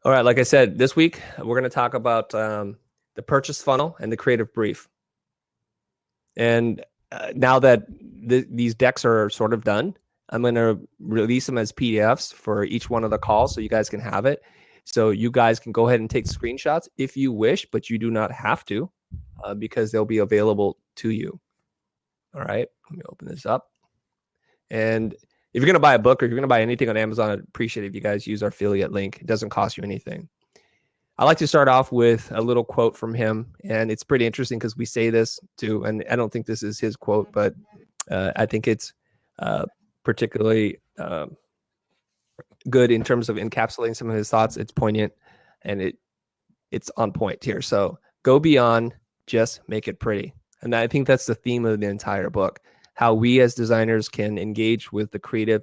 All right, like I said, this week we're going to talk about the purchase funnel and the creative brief. And now that these decks are sort of done, I'm going to release them as PDFs for each one of the calls so you guys can have it. So you guys can go ahead and take screenshots if you wish, but you do not have to because they'll be available to you. All right, let me open this up. And if you're going to buy a book or if you're going to buy anything on Amazon, I'd appreciate it if you guys use our affiliate link. It doesn't cost you anything. I like to start off with a little quote from him, and it's pretty interesting because we say this too, and I don't think this is his quote, but I think it's particularly good in terms of encapsulating some of his thoughts. It's poignant, and it's on point here. So go beyond, just make it pretty. And I think that's the theme of the entire book, how we as designers can engage with the creative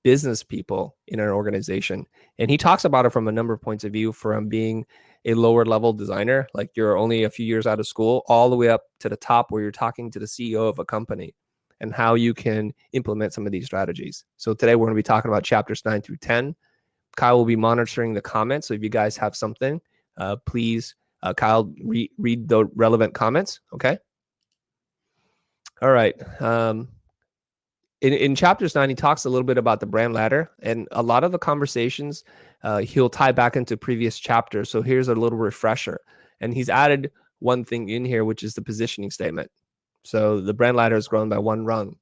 business people in our organization. And he talks about it from a number of points of view, from being a lower level designer, like you're only a few years out of school, all the way up to the top where you're talking to the CEO of a company and how you can implement some of these strategies. So today we're going to be talking about chapters 9 through 10. Kyle will be monitoring the comments. So if you guys have something, please, Kyle, read the relevant comments. Okay. All right. In chapters 9, he talks a little bit about the brand ladder, and a lot of the conversations he'll tie back into previous chapters. So here's a little refresher. And he's added one thing in here, which is the positioning statement. So the brand ladder is grown by one rung.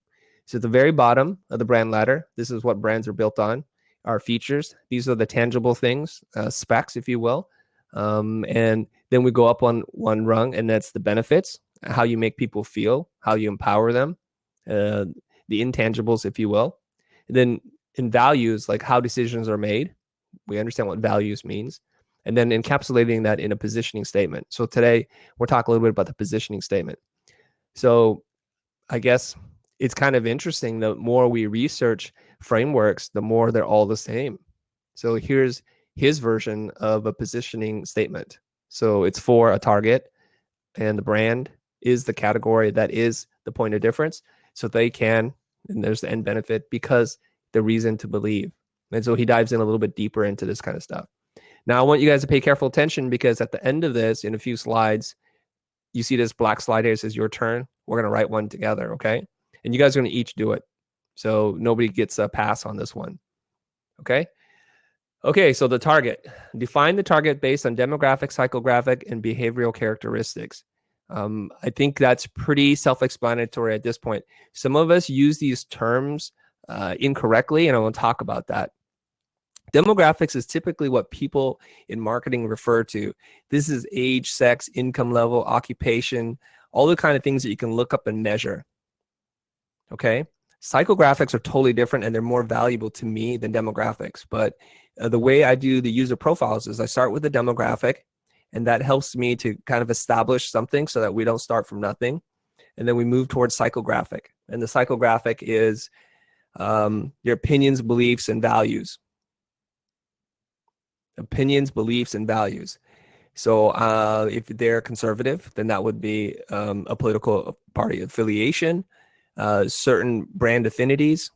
So at the very bottom of the brand ladder, this is what brands are built on, our features. These are the tangible things, specs, if you will. And then we go up on one rung, and that's the benefits, how you make people feel, how you empower them, the intangibles, if you will. And then in values, like how decisions are made, we understand what values means, and then encapsulating that in a positioning statement. So today we'll talk a little bit about the positioning statement. So I guess it's kind of interesting, the more we research frameworks, the more they're all the same. So here's his version of a positioning statement. So it's for a target, and the brand is the category that is the point of difference. So they can, and there's the end benefit, because the reason to believe. And so he dives in a little bit deeper into this kind of stuff. Now, I want you guys to pay careful attention, because at the end of this, in a few slides, you see this black slide here. It says your turn. We're going to write one together, okay? And you guys are going to each do it. So nobody gets a pass on this one, okay? Okay, so the target. Define the target based on demographic, psychographic, and behavioral characteristics. I think that's pretty self-explanatory at this point. Some of us use these terms incorrectly, and I want to talk about that. Demographics is typically what people in marketing refer to. This is age, sex, income level, occupation, all the kind of things that you can look up and measure. Okay? Psychographics are totally different, and they're more valuable to me than demographics. But the way I do the user profiles is I start with the demographic, and that helps me to kind of establish something so that we don't start from nothing. And then we move towards psychographic. And the psychographic is your opinions, beliefs, and values. Opinions, beliefs, and values. So if they're conservative, then that would be a political party affiliation, certain brand affinities,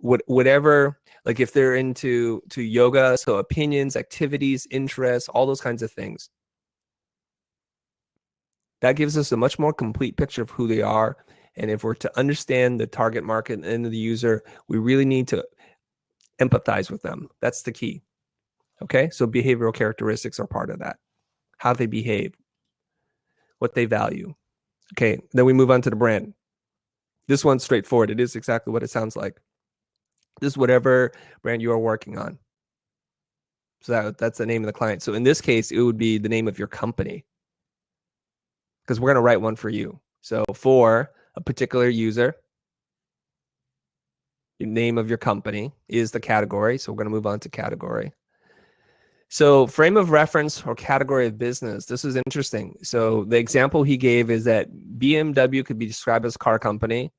whatever. Like if they're into yoga, so opinions, activities, interests, all those kinds of things. That gives us a much more complete picture of who they are. And if we're to understand the target market and the user, we really need to empathize with them. That's the key. Okay, so behavioral characteristics are part of that. How they behave, what they value. Okay, then we move on to the brand. This one's straightforward. It is exactly what it sounds like. This is whatever brand you are working on. So that's the name of the client. So in this case, it would be the name of your company, because we're going to write one for you. So for a particular user, the name of your company is the category. So we're going to move on to category. So frame of reference or category of business. This is interesting. So the example he gave is that BMW could be described as a car company,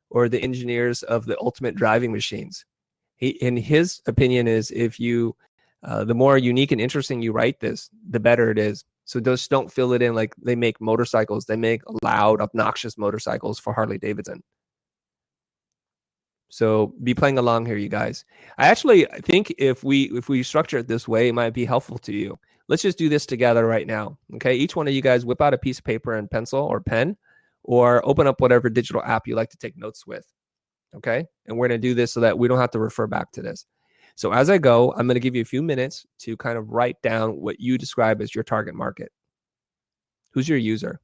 or the engineers of the ultimate driving machines. In his opinion is, if you, the more unique and interesting you write this, the better it is. So just don't fill it in like they make motorcycles. They make loud, obnoxious motorcycles for Harley Davidson. So be playing along here, you guys. I actually think if we structure it this way, it might be helpful to you. Let's just do this together right now. Okay. Each one of you guys whip out a piece of paper and pencil or pen, or open up whatever digital app you like to take notes with. Okay. And we're going to do this so that we don't have to refer back to this. So as I go, I'm going to give you a few minutes to kind of write down what you describe as your target market. Who's your user?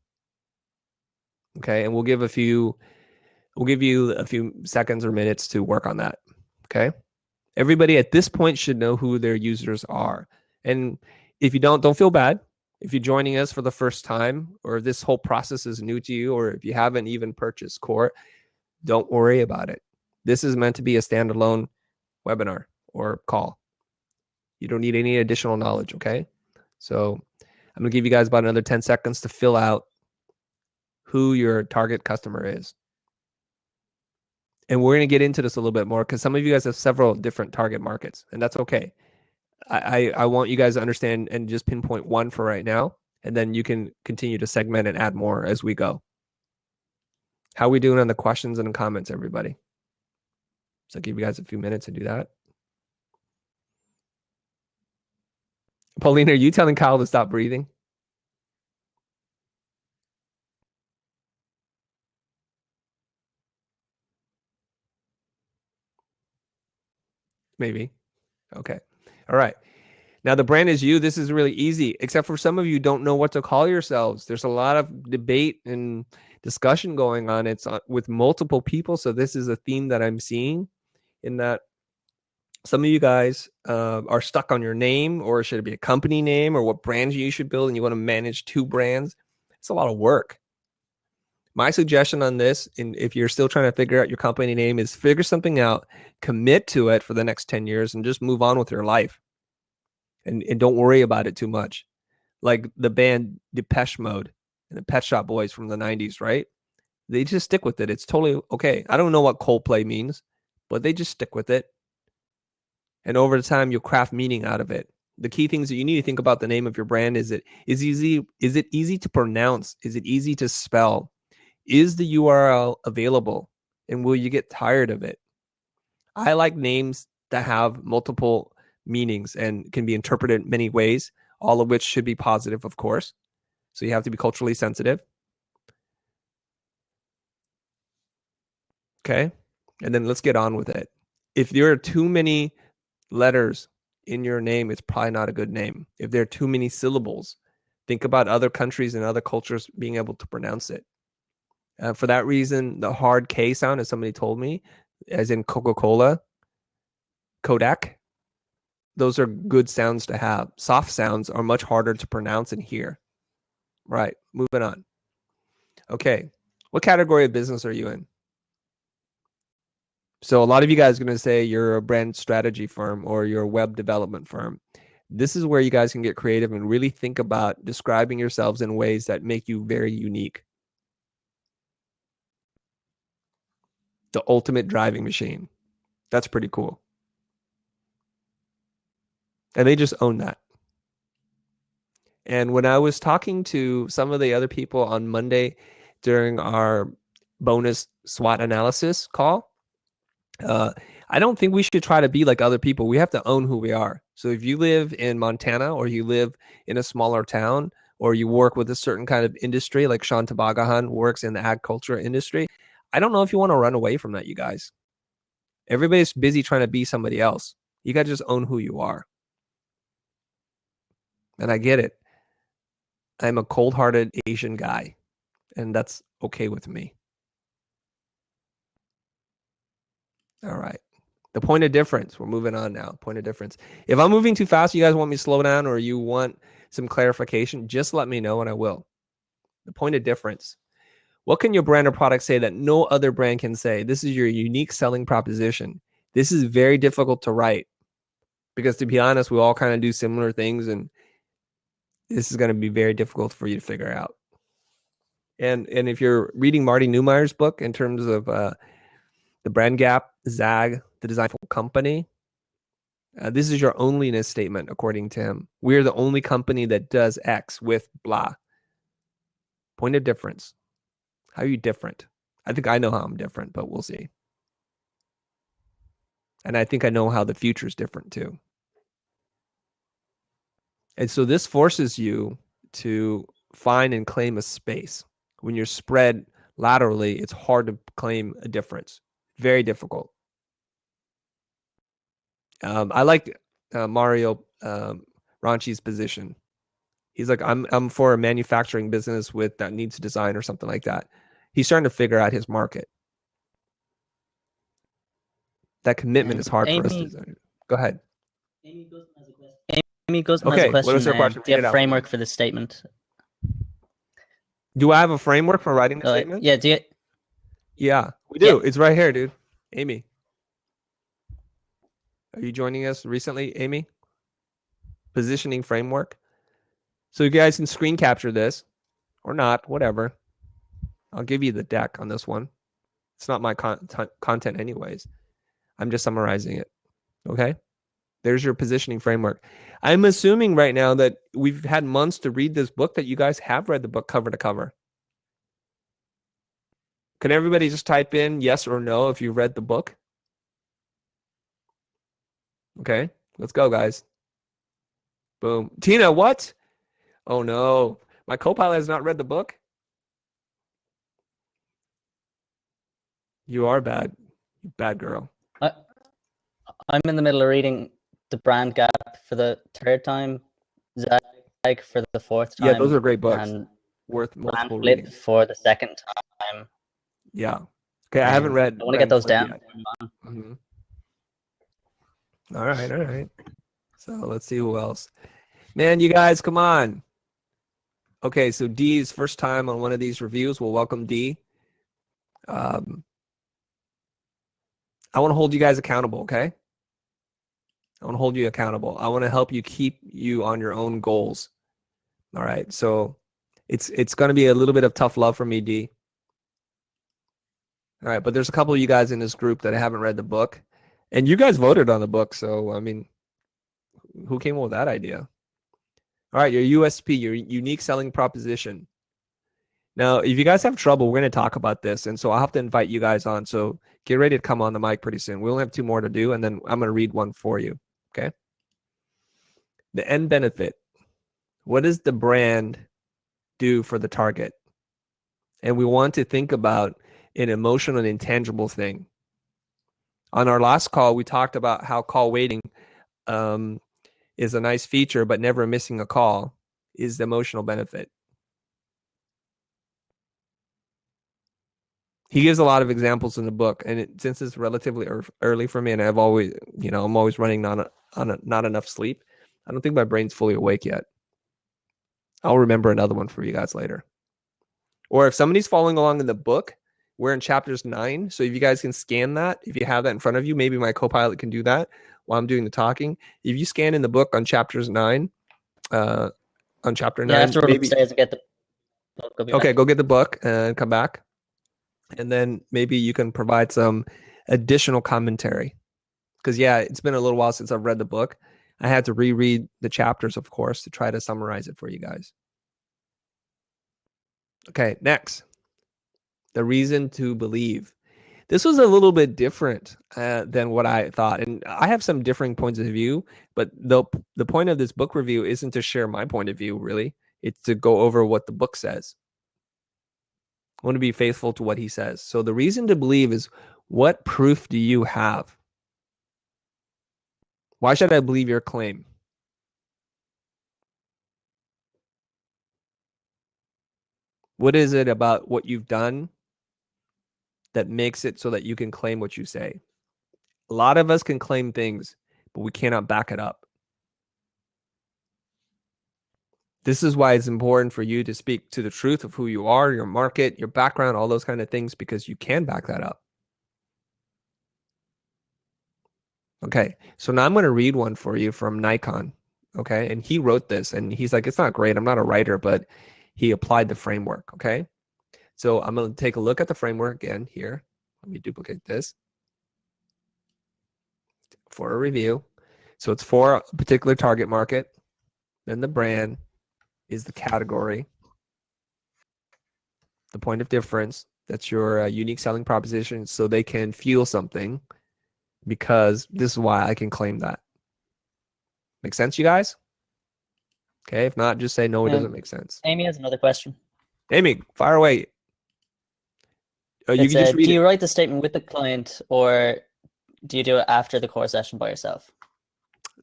Okay. And we'll give you a few seconds or minutes to work on that. Okay. Everybody at this point should know who their users are. And if you don't feel bad. If you're joining us for the first time, or if this whole process is new to you, or if you haven't even purchased Core, don't worry about it. This is meant to be a standalone webinar or call. You don't need any additional knowledge, okay? So I'm gonna give you guys about another 10 seconds to fill out who your target customer is. And we're gonna get into this a little bit more because some of you guys have several different target markets, and that's okay. I want you guys to understand and just pinpoint one for right now, and then you can continue to segment and add more as we go. How are we doing on the questions and comments, everybody? So I'll give you guys a few minutes to do that. Pauline, are you telling Kyle to stop breathing? Maybe. Okay. All right. Now the brand is you. This is really easy, except for some of you don't know what to call yourselves. There's a lot of debate and discussion going on. It's with multiple people. So this is a theme that I'm seeing, in that some of you guys are stuck on your name, or should it be a company name, or what brand you should build, and you want to manage two brands. It's a lot of work. My suggestion on this, and if you're still trying to figure out your company name, is figure something out, commit to it for the next 10 years, and just move on with your life. And don't worry about it too much. Like the band Depeche Mode and the Pet Shop Boys from the 90s, right? They just stick with it. It's totally okay. I don't know what Coldplay means, but they just stick with it. And over time, you'll craft meaning out of it. The key things that you need to think about the name of your brand is it easy to pronounce? Is it easy to spell? Is the URL available? And will you get tired of it? I like names that have multiple meanings and can be interpreted many ways, all of which should be positive, of course. So you have to be culturally sensitive. Okay. And then let's get on with it. If there are too many letters in your name, it's probably not a good name. If there are too many syllables, think about other countries and other cultures being able to pronounce it. For that reason, the hard K sound, as somebody told me, as in Coca-Cola, Kodak, those are good sounds to have. Soft sounds are much harder to pronounce and hear. Right, moving on. Okay, what category of business are you in? So a lot of you guys are going to say you're a brand strategy firm or you're a web development firm. This is where you guys can get creative and really think about describing yourselves in ways that make you very unique. The ultimate driving machine. That's pretty cool. And they just own that. And when I was talking to some of the other people on Monday during our bonus SWOT analysis call, I don't think we should try to be like other people. We have to own who we are. So if you live in Montana, or you live in a smaller town, or you work with a certain kind of industry, like Sean Tabagahan works in the agriculture industry, I don't know if you want to run away from that, you guys. Everybody's busy trying to be somebody else. You got to just own who you are. And I get it. I'm a cold-hearted Asian guy, and that's okay with me. All right. The point of difference. We're moving on now. Point of difference. If I'm moving too fast, you guys want me to slow down, or you want some clarification, just let me know and I will. The point of difference. What can your brand or product say that no other brand can say? This is your unique selling proposition. This is very difficult to write because, to be honest, we all kind of do similar things, and this is going to be very difficult for you to figure out. And if you're reading Marty Neumeier's book in terms of the brand gap, Zag, the designful company, this is your onlyness statement, according to him. We're the only company that does X with blah. Point of difference. How are you different? I think I know how I'm different, but we'll see. And I think I know how the future is different too. And so this forces you to find and claim a space. When you're spread laterally, it's hard to claim a difference. Very difficult. I like Mario Ranchi's position. He's like, I'm for a manufacturing business with that needs design or something like that. He's starting to figure out his market. That commitment is hard for us to design. Go ahead. Amy Guzman has a question. What was her question? Do you have a framework for this statement? Do I have a framework for writing the statement? Yeah, do you? Yeah, we do. Yeah. It's right here, dude. Amy. Are you joining us recently, Amy? Positioning framework. So you guys can screen capture this or not, whatever. I'll give you the deck on this one. It's not my content anyways. I'm just summarizing it. Okay? There's your positioning framework. I'm assuming right now that we've had months to read this book, that you guys have read the book cover to cover. Can everybody just type in yes or no if you read the book? Okay, let's go, guys. Boom. Tina, what? Oh, no. My co-pilot has not read the book? You are bad. Bad girl. I'm in the middle of reading The Brand Gap for the third time, Zeg for the fourth time. Yeah, those are great books. And worth multiple Flip readings. for the second time. Yeah. Okay, I haven't read. I want to get those down. Mm-hmm. All right. So let's see who else. Man, you guys, come on. Okay, so D's first time on one of these reviews. We'll welcome D. I want to hold you guys accountable, okay? I want to hold you accountable. I want to help you keep you on your own goals. All right, so it's going to be a little bit of tough love for me, D. All right, but there's a couple of you guys in this group that haven't read the book, and you guys voted on the book, so I mean, who came up with that idea? All right, your USP, your unique selling proposition. Now, if you guys have trouble, we're going to talk about this, and so I'll have to invite you guys on. So get ready to come on the mic pretty soon. We only have 2 more to do, and then I'm going to read one for you. Okay. The end benefit. What does the brand do for the target? And we want to think about an emotional and intangible thing. On our last call, we talked about how call waiting is a nice feature, but never missing a call is the emotional benefit. He gives a lot of examples in the book, and since it's relatively early for me, and I've always, I'm always running on not enough sleep. I don't think my brain's fully awake yet. I'll remember another one for you guys later. Or if somebody's following along in the book, we're in chapters 9. So if you guys can scan that, if you have that in front of you, maybe my co-pilot can do that while I'm doing the talking. If you scan in the book on chapters 9, on chapter 9, I have to run upstairs and get the book. Okay, go get the book and come back. And then maybe you can provide some additional commentary. Because, yeah, it's been a little while since I've read the book. I had to reread the chapters, of course, to try to summarize it for you guys. Okay, next. The reason to believe. This was a little bit different than what I thought. And I have some differing points of view, but the point of this book review isn't to share my point of view, really. It's to go over what the book says. I want to be faithful to what he says. So the reason to believe is, what proof do you have? Why should I believe your claim? What is it about what you've done that makes it so that you can claim what you say? A lot of us can claim things, but we cannot back it up. This is why it's important for you to speak to the truth of who you are, your market, your background, all those kind of things, because you can back that up. Okay, so now I'm going to read one for you from Nikon. Okay, and he wrote this, and he's like, it's not great. I'm not a writer, but he applied the framework. Okay, so I'm going to take a look at the framework again here. Let me duplicate this for a review. So it's for a particular target market. Then the brand is the category. The point of difference, that's your unique selling proposition, so they can feel something. because this is why I can claim that. Make sense, you guys? Okay, if not, just say no, it doesn't make sense. Amy has another question. Amy, fire away. You It's can just read do it. you write the statement with the client, or do you do it after the core session by yourself?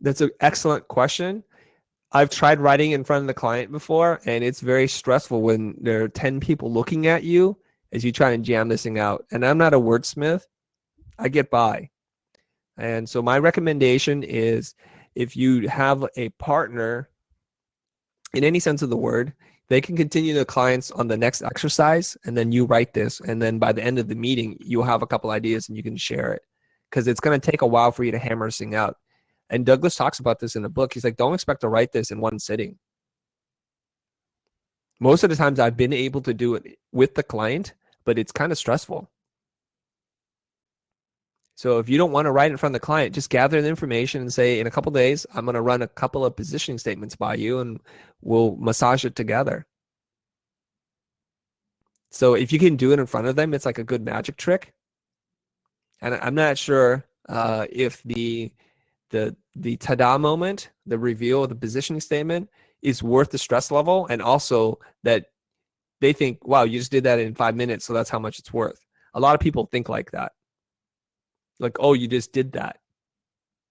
That's an excellent question. I've tried writing in front of the client before, and it's very stressful when there are 10 people looking at you as you try and jam this thing out. And I'm not a wordsmith. I get by. And so my recommendation is if you have a partner in any sense of the word, they can continue the clients on the next exercise, and then you write this. And then by the end of the meeting, you'll have a couple ideas and you can share it, because it's going to take a while for you to hammer this thing out. And Douglas talks about this in the book. He's like, don't expect to write this in one sitting. Most of the times I've been able to do it with the client, but it's kind of stressful. So if you don't want to write in front of the client, just gather the information and say, in a couple of days, I'm going to run a couple of positioning statements by you and we'll massage it together. So if you can do it in front of them, it's like a good magic trick. And I'm not sure if the ta-da moment, the reveal of the positioning statement, is worth the stress level, and also that they think, wow, you just did that in 5 minutes, so that's how much it's worth. A lot of people think like that. Like, oh, you just did that.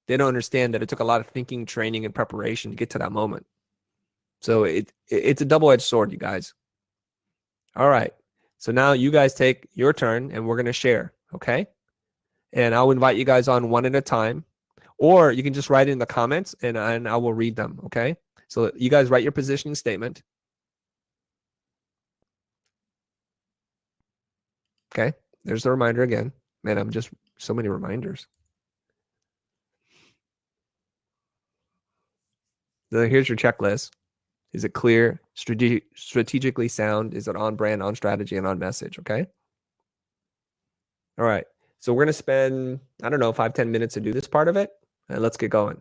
They don't understand that it took a lot of thinking, training, and preparation to get to that moment. So it's a double-edged sword, you guys. All right. So now you guys take your turn, and we're going to share, okay? And I'll invite you guys on one at a time. Or you can just write it in the comments, and I will read them, okay? So you guys write your positioning statement. Okay, there's the reminder again. Man, I'm just so many reminders. Then here's your checklist. Is it clear, strategically sound? Is it on brand, on strategy, and on message? Okay. All right. So we're going to spend, I don't know, 5-10 minutes to do this part of it. And let's get going.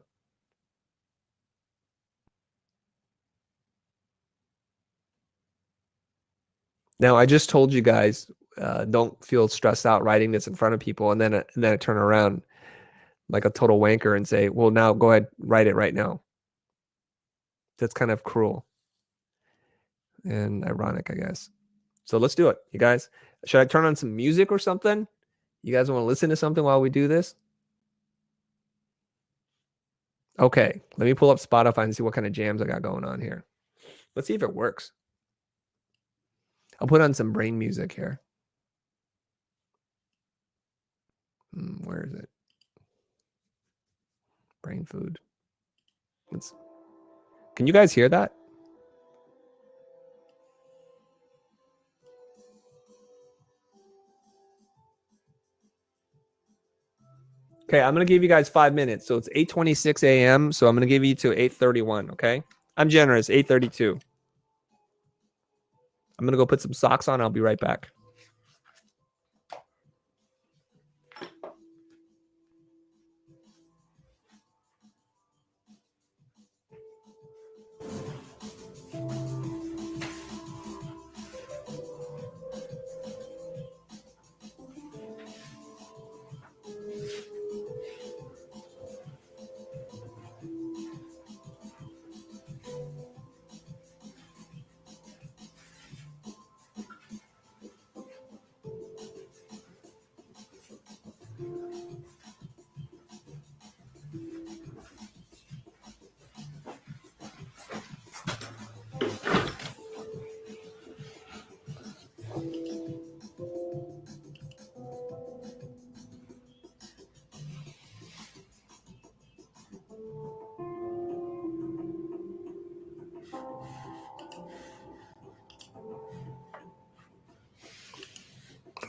Now, I just told you guys, don't feel stressed out writing this in front of people, and then I turn around like a total wanker and say, well, now go ahead, write it right now. That's kind of cruel and ironic, I guess. So let's do it, you guys. Should I turn on some music or something? You guys want to listen to something while we do this? Okay, let me pull up Spotify and see what kind of jams I got going on here. Let's see if it works. I'll put on some brain music here. Where is it? Brain food. Can you guys hear that? Okay, I'm going to give you guys 5 minutes. So it's 8:26 a.m. So I'm going to give you to 8:31, okay? I'm generous, 8:32. I'm going to go put some socks on. I'll be right back.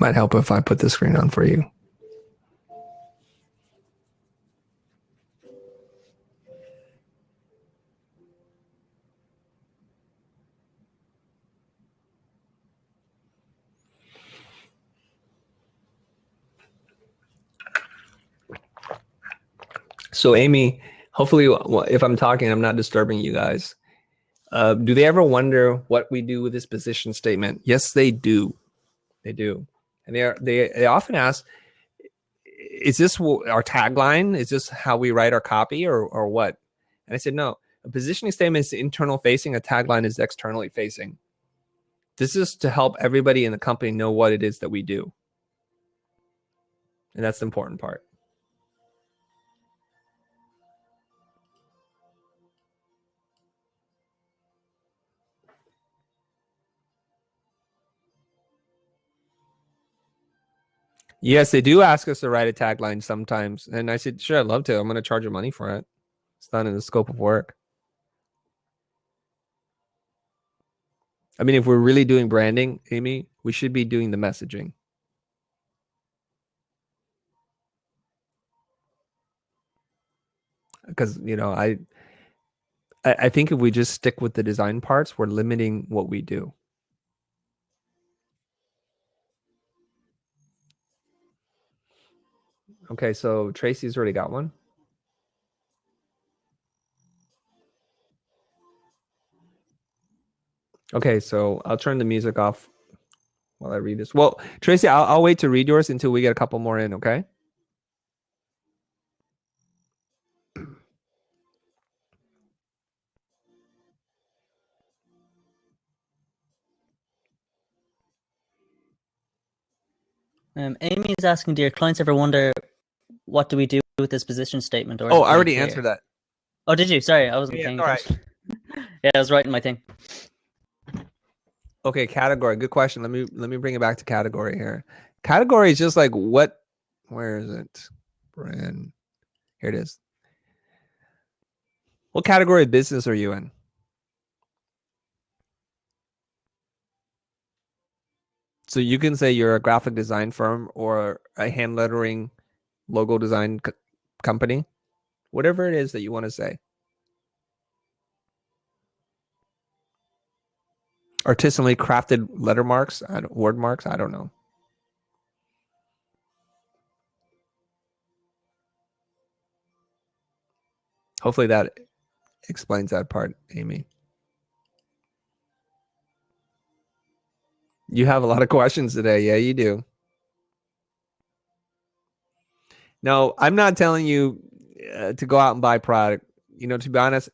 Might help if I put the screen on for you. So Amy, hopefully if I'm talking, I'm not disturbing you guys. Do they ever wonder what we do with this position statement? Yes, they do. They do. And they often ask, is this our tagline? Is this how we write our copy or what? And I said, no, a positioning statement is internal facing. A tagline is externally facing. This is to help everybody in the company know what it is that we do. And that's the important part. Yes, they do ask us to write a tagline sometimes. And I said, sure, I'd love to. I'm going to charge you money for it. It's not in the scope of work. I mean, if we're really doing branding, Amy, we should be doing the messaging. Because, you know, I think if we just stick with the design parts, we're limiting what we do. Okay, so Tracy's already got one. Okay, so I'll turn the music off while I read this. Well, Tracy, I'll wait to read yours until we get a couple more in, okay? Amy's asking, do your clients ever wonder what do we do with this position statement? Or is Oh, it I very already clear? answered that. Oh, did you? Sorry, I wasn't Yeah, paying all right. attention. Yeah, I was writing my thing. Okay, category. Good question. Let me bring it back to category here. Category is just like what, where is it? Brand. Here it is. What category of business are you in? So you can say you're a graphic design firm or a hand lettering logo design company, whatever it is that you want to say. Artisanally crafted letter marks, word marks, I don't know. Hopefully that explains that part, Amy. You have a lot of questions today. Yeah, you do. No, I'm not telling you to go out and buy product. You know, to be honest,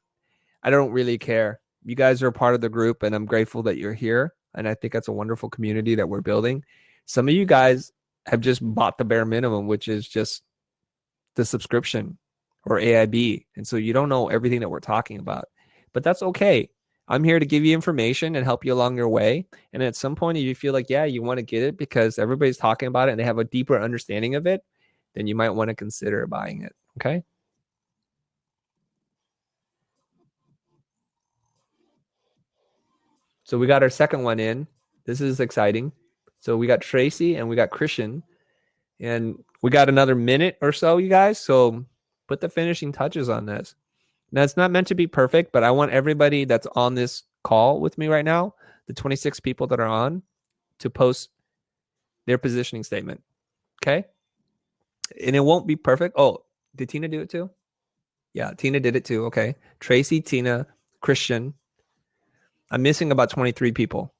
I don't really care. You guys are a part of the group, and I'm grateful that you're here. And I think that's a wonderful community that we're building. Some of you guys have just bought the bare minimum, which is just the subscription or AIB. And so you don't know everything that we're talking about, but that's okay. I'm here to give you information and help you along your way. And at some point, if you feel like, yeah, you want to get it because everybody's talking about it and they have a deeper understanding of it, then you might want to consider buying it. Okay. So we got our second one in. This is exciting. So we got Tracy and we got Christian, and we got another minute or so, you guys. So put the finishing touches on this. Now, it's not meant to be perfect, but I want everybody that's on this call with me right now, the 26 people that are on, to post their positioning statement. Okay. And it won't be perfect. Oh, did Tina do it too? Yeah, Tina did it too. Okay. Tracy, Tina, Christian. I'm missing about 23 people.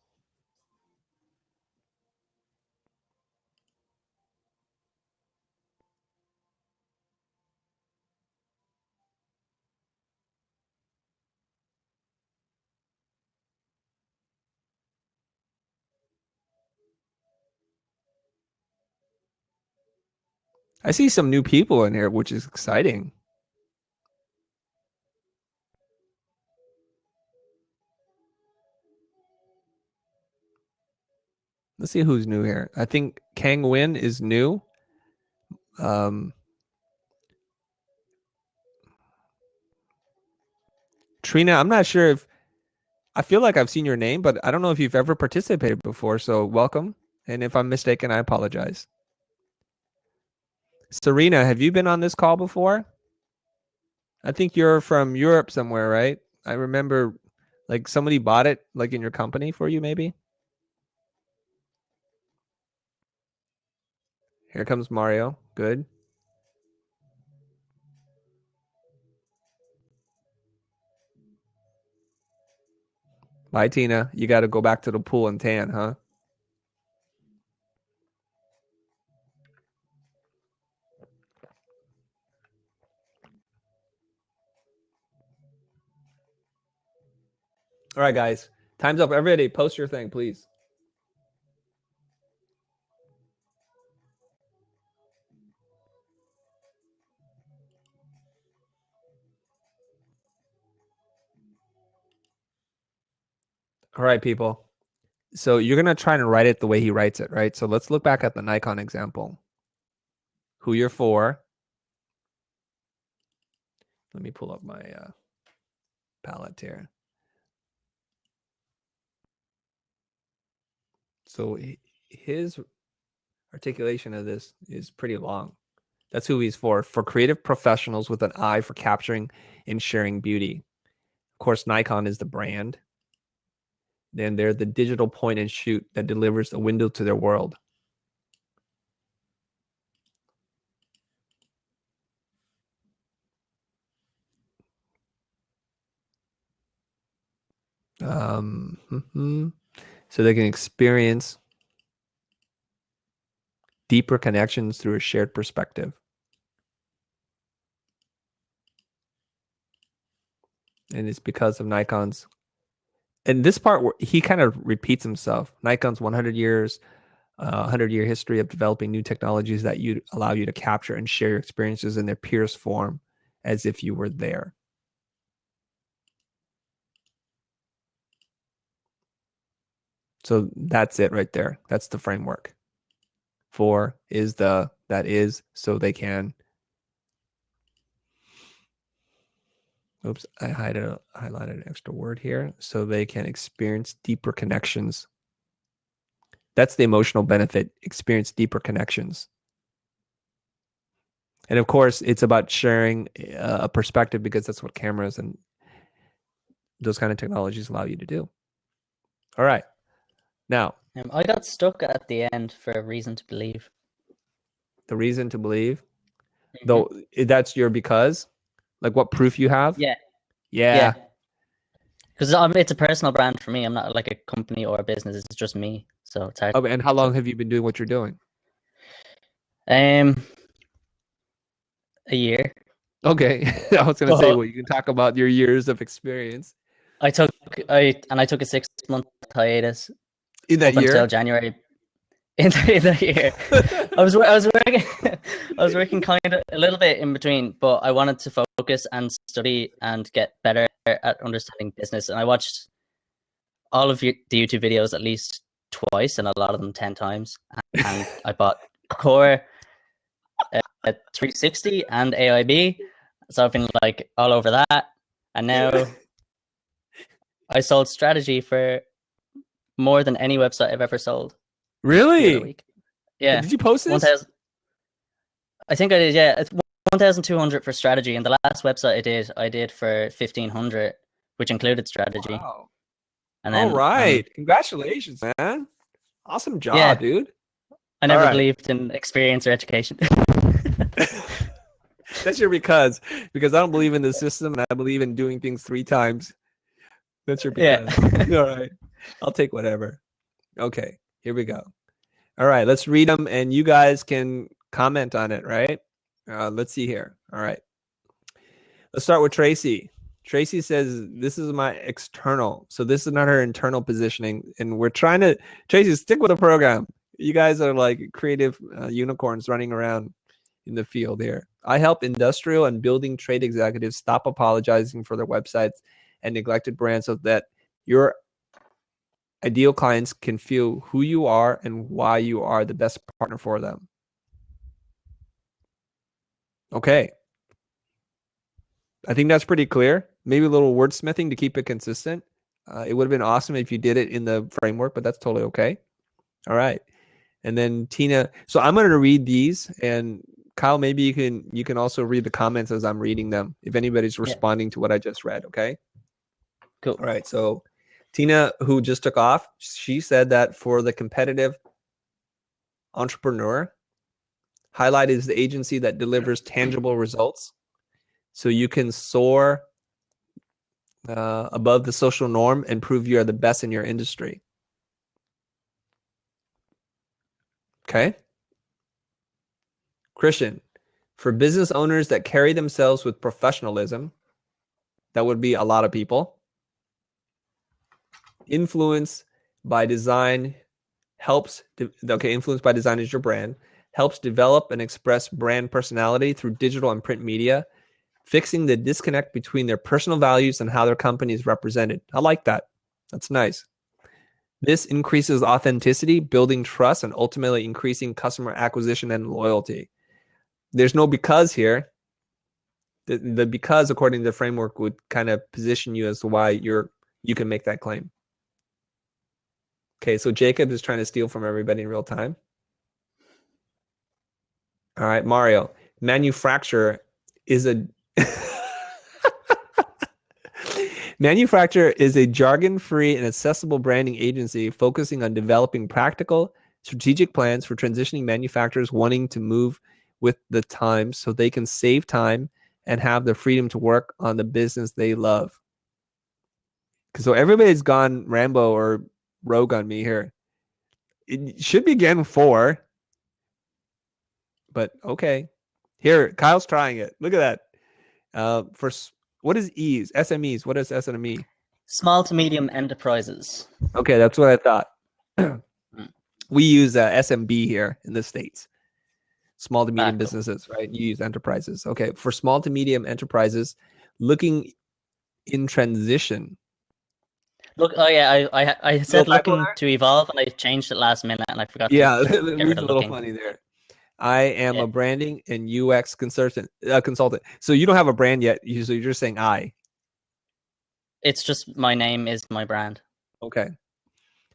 I see some new people in here, which is exciting. Let's see who's new here. I think Kang Win is new. Trina, I'm not sure if I feel like I've seen your name, but I don't know if you've ever participated before. So welcome. And if I'm mistaken, I apologize. Serena, have you been on this call before? I think you're from Europe somewhere, right? I remember like somebody bought it like in your company for you, maybe. Here comes Mario. Good. Bye, Tina. You got to go back to the pool and tan, huh? All right, guys. Time's up. Everybody, post your thing, please. All right, people. So you're going to try and write it the way he writes it, right? So let's look back at the Nikon example. Who you're for. Let me pull up my palette here. So his articulation of this is pretty long. That's who he's for creative professionals with an eye for capturing and sharing beauty. Of course, Nikon is the brand. Then they're the digital point and shoot that delivers a window to their world. So they can experience deeper connections through a shared perspective. And it's because of Nikon's. And this part where he kind of repeats himself. Nikon's 100-year history of developing new technologies that allow you to capture and share your experiences in their purest form as if you were there. So that's it right there. That's the framework. For is that is so they can. Oops, I highlighted an extra word here. So they can experience deeper connections. That's the emotional benefit, experience deeper connections. And of course, it's about sharing a perspective because that's what cameras and those kind of technologies allow you to do. All right. Now, I got stuck at the end for a reason to believe. the reason to believe, though, that's your because, like what proof you have. Yeah. Yeah. Because it's a personal brand for me. I'm not like a company or a business. It's just me. So it's hard. Oh, and how long have you been doing what you're doing? A year. Okay. I was going to say, well, you can talk about your years of experience. I took a 6-month hiatus In that up year? until January. In the year, I was working. I was working kind of a little bit in between, but I wanted to focus and study and get better at understanding business. And I watched all of the YouTube videos at least twice, and a lot of them 10 times. And I bought Core 360 and AIB, so I've been like all over that. And now I sold strategy for more than any website I've ever sold. Really? Yeah. Did you post this? 1,000. I think I did. Yeah, it's 1,200 for strategy, and the last website I did for 1,500, which included strategy. Wow. And then, all right. Congratulations, man. Awesome job, yeah, dude. I never believed in experience or education. That's your because I don't believe in the system and I believe in doing things 3 times. That's your because. Yeah. All right. I'll take whatever. Okay. Here we go. All right. Let's read them and you guys can comment on it, right? Let's see here. All right. Let's start with Tracy. Tracy says, this is my external. So this is not her internal positioning. And we're trying to, Tracy, stick with the program. You guys are like creative unicorns running around in the field here. I help industrial and building trade executives stop apologizing for their websites and neglected brands so that your ideal clients can feel who you are and why you are the best partner for them. Okay. I think that's pretty clear. Maybe a little wordsmithing to keep it consistent. It would have been awesome if you did it in the framework, but that's totally okay. All right. And then Tina, so I'm going to read these, and Kyle, maybe you can also read the comments as I'm reading them if anybody's responding to what I just read, okay? Cool. All right. So Tina, who just took off, she said that for the competitive entrepreneur, Highlight is the agency that delivers tangible results. So you can soar above the social norm and prove you are the best in your industry. Okay. Christian, for business owners that carry themselves with professionalism, that would be a lot of people. Influence by design helps. Influence by design is your brand. Helps develop and express brand personality through digital and print media, fixing the disconnect between their personal values and how their company is represented. I like that. That's nice. This increases authenticity, building trust, and ultimately increasing customer acquisition and loyalty. There's no because here. The because, according to the framework, would kind of position you as to why you can make that claim. Okay, so Jacob is trying to steal from everybody in real time. All right, Mario. Manufacturer is a Manufacturer is a jargon-free and accessible branding agency focusing on developing practical, strategic plans for transitioning manufacturers wanting to move with the times so they can save time and have the freedom to work on the business they love. So everybody's gone Rambo or Rogue on me here. It should begin 4, but okay. Here, Kyle's trying it. Look at that. For what is E's? SMEs. What is SME? Small to medium enterprises. Okay, that's what I thought. We use SMB here in the States. Small to medium businesses, right? You use enterprises. Okay, for small to medium enterprises, looking in transition. Look, oh yeah, I said looking to evolve, and I changed it last minute, and I forgot to Yeah, get it rid reads of a little looking. funny there. I am a branding and UX consultant. So you don't have a brand yet. So you're just saying I. It's just my name is my brand. Okay.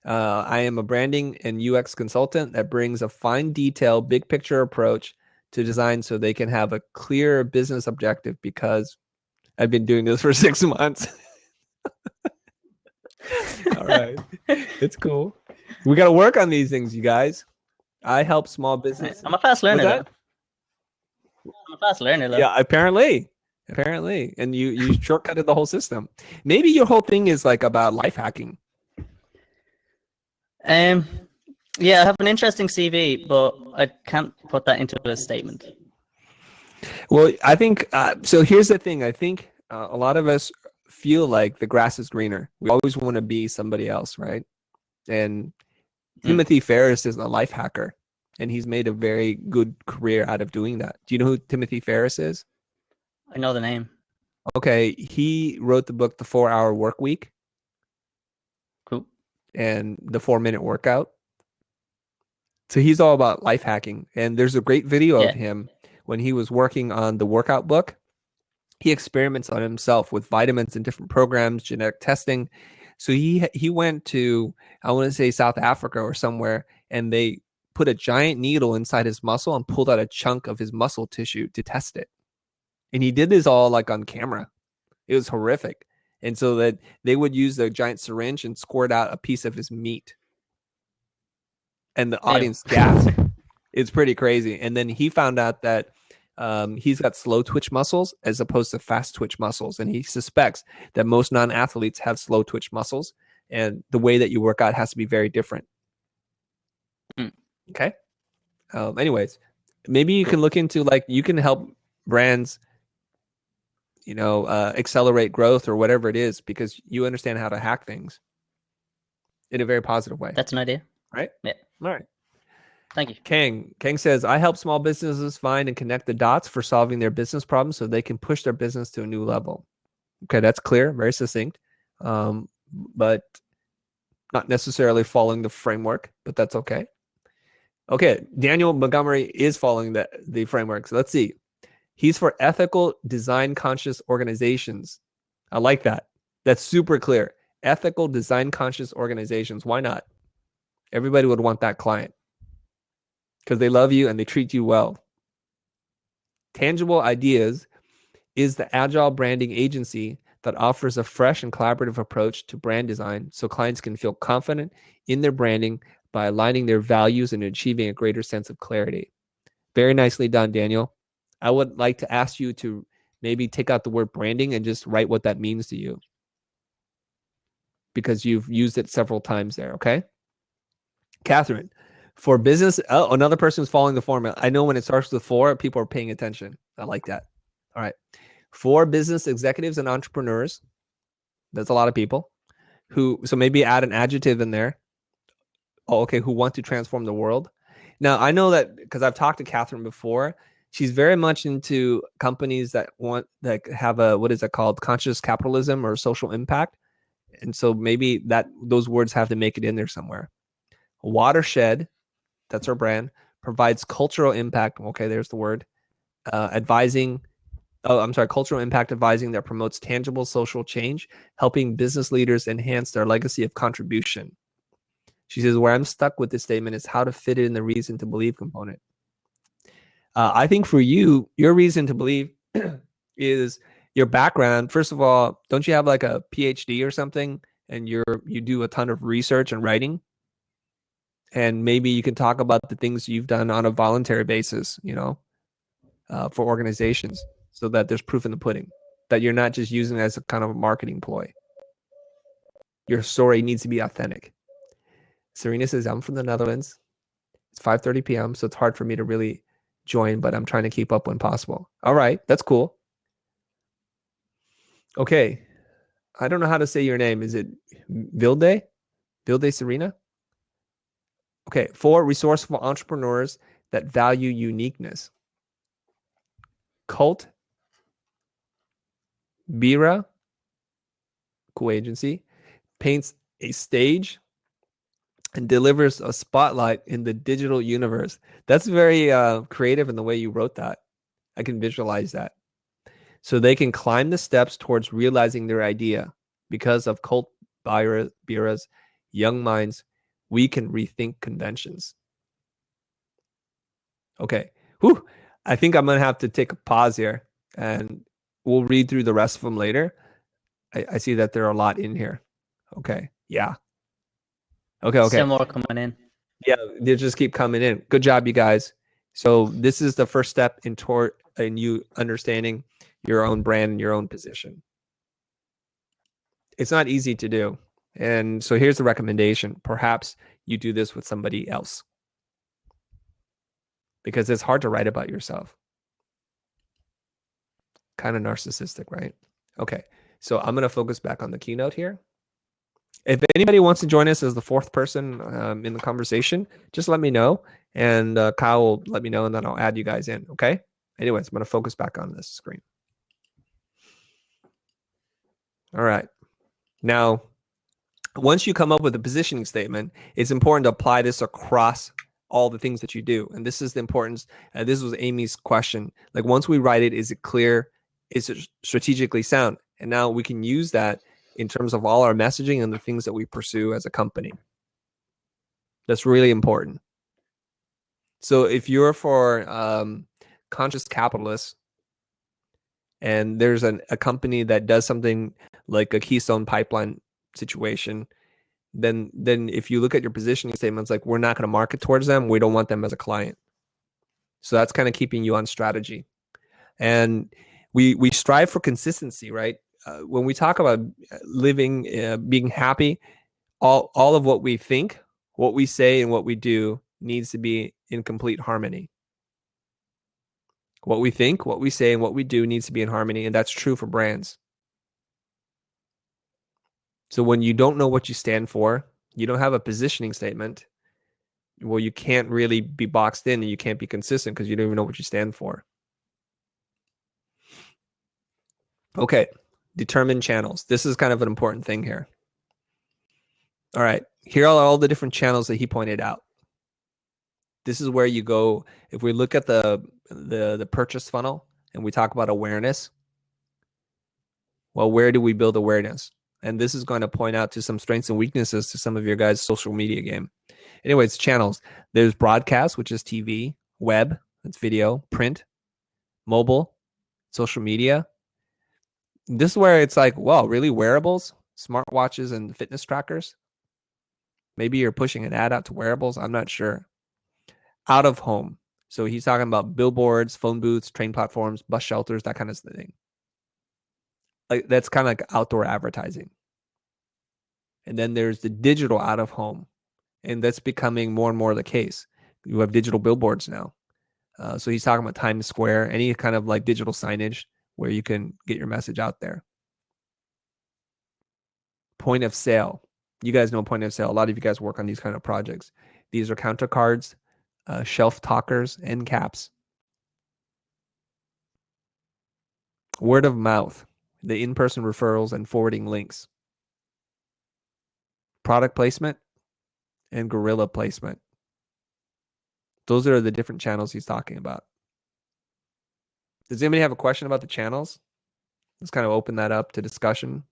I am a branding and UX consultant that brings a fine detail, big picture approach to design so they can have a clear business objective because I've been doing this for 6 months. All right. It's cool. We got to work on these things, you guys. I help small businesses. I'm a fast learner, though. I'm a fast learner, though. Yeah, apparently. And you shortcutted the whole system. Maybe your whole thing is like about life hacking. Yeah, I have an interesting CV, but I can't put that into a statement. Well, I think so. Here's the thing. I think a lot of us feel like the grass is greener. We always want to be somebody else, right? And Timothy Ferriss is a life hacker, and he's made a very good career out of doing that. Do you know who Timothy Ferriss is? I know the name. Okay, he wrote the book The 4-Hour Work Week. Cool. And the 4-minute workout. So he's all about life hacking. And there's a great video of him when he was working on the workout book. He experiments on himself with vitamins and different programs, genetic testing. So he went to, I want to say South Africa or somewhere, and they put a giant needle inside his muscle and pulled out a chunk of his muscle tissue to test it. And he did this all like on camera. It was horrific. And so that they would use the giant syringe and squirt out a piece of his meat. And the audience gasped. It's pretty crazy. And then he found out that he's got slow twitch muscles as opposed to fast twitch muscles. And he suspects that most non-athletes have slow twitch muscles. And the way that you work out has to be very different. Okay. Anyways, maybe you can look into you can help brands, accelerate growth or whatever it is because you understand how to hack things in a very positive way. That's an idea. Right? Yeah. All right. Thank you. Kang says, I help small businesses find and connect the dots for solving their business problems so they can push their business to a new level. Okay, that's clear, very succinct, but not necessarily following the framework, but that's okay. Okay, Daniel Montgomery is following the framework. So let's see. He's for ethical, design-conscious organizations. I like that. That's super clear. Ethical, design-conscious organizations. Why not? Everybody would want that client because they love you and they treat you well. Tangible Ideas is the agile branding agency that offers a fresh and collaborative approach to brand design so clients can feel confident in their branding by aligning their values and achieving a greater sense of clarity. Very nicely done, Daniel. I would like to ask you to maybe take out the word branding and just write what that means to you because you've used it several times there, okay? Catherine, for business, another person is following the format. I know when it starts with 4, people are paying attention. I like that. All right. For business executives and entrepreneurs, that's a lot of people. so maybe add an adjective in there. Oh, okay, who want to transform the world. Now, I know that because I've talked to Catherine before, she's very much into companies that have a, what is it called? Conscious capitalism or social impact. And so maybe those words have to make it in there somewhere. Watershed, that's our brand, provides cultural impact. Okay, there's the word. Advising, cultural impact advising that promotes tangible social change, helping business leaders enhance their legacy of contribution. She says, where I'm stuck with this statement is how to fit it in the reason to believe component. I think for you, your reason to believe is your background. First of all, don't you have like a PhD or something, and you do a ton of research and writing? And maybe you can talk about the things you've done on a voluntary basis, for organizations, so that there's proof in the pudding, that you're not just using it as a kind of a marketing ploy. Your story needs to be authentic. Serena says, I'm from the Netherlands. It's 5:30 p.m., so it's hard for me to really join, but I'm trying to keep up when possible. All right, that's cool. Okay, I don't know how to say your name. Is it Vilde? Vilde Serena? Okay, 4 resourceful entrepreneurs that value uniqueness. Cult Bira, cool agency, paints a stage and delivers a spotlight in the digital universe. That's very creative in the way you wrote that. I can visualize that. So they can climb the steps towards realizing their idea. Because of Cult Bira's young minds, we can rethink conventions. Okay. Whew. I think I'm going to have to take a pause here, and we'll read through the rest of them later. I see that there are a lot in here. Okay. Yeah. Okay. Still Okay. more coming in. Yeah. They just keep coming in. Good job, you guys. So this is the first step in you understanding your own brand and your own position. It's not easy to do. And so here's the recommendation. Perhaps you do this with somebody else, because it's hard to write about yourself. Kind of narcissistic, right? Okay. So I'm going to focus back on the keynote here. If anybody wants to join us as the 4th person in the conversation, just let me know, and Kyle will let me know, and then I'll add you guys in. Okay. Anyways, I'm going to focus back on this screen. All right. Now, once you come up with a positioning statement, it's important to apply this across all the things that you do. And this is the importance. This was Amy's question. Like, once we write it, is it clear? Is it strategically sound? And now we can use that in terms of all our messaging and the things that we pursue as a company. That's really important. So if you're for conscious capitalists, and there's a company that does something like a Keystone Pipeline situation, then if you look at your positioning statements, like, we're not going to market towards them. We don't want them as a client. So that's kind of keeping you on strategy. And we strive for consistency, right? When we talk about living, being happy, all of what we think, what we say, and what we do needs to be in complete harmony. What we think, what we say, and what we do needs to be in harmony. And that's true for brands. So when you don't know what you stand for, you don't have a positioning statement, well, you can't really be boxed in, and you can't be consistent because you don't even know what you stand for. Okay, determine channels. This is kind of an important thing here. All right, here are all the different channels that he pointed out. This is where you go. If we look at the purchase funnel and we talk about awareness, well, where do we build awareness? And this is going to point out to some strengths and weaknesses to some of your guys' social media game. Anyways, channels. There's broadcast, which is TV, web, that's video, print, mobile, social media. This is where it's like, wow, really? Wearables, smartwatches, and fitness trackers? Maybe you're pushing an ad out to wearables. I'm not sure. Out of home. So he's talking about billboards, phone booths, train platforms, bus shelters, that kind of thing. Like, that's kind of like outdoor advertising. And then there's the digital out of home. And that's becoming more and more the case. You have digital billboards now. So he's talking about Times Square, any kind of like digital signage where you can get your message out there. point of sale. You guys know point of sale. A lot of you guys work on these kind of projects. These are counter cards, shelf talkers, end caps. Word of mouth, the in-person referrals and forwarding links. Product placement and guerrilla placement. Those are the different channels he's talking about. Does anybody have a question about the channels? Let's kind of open that up to discussion.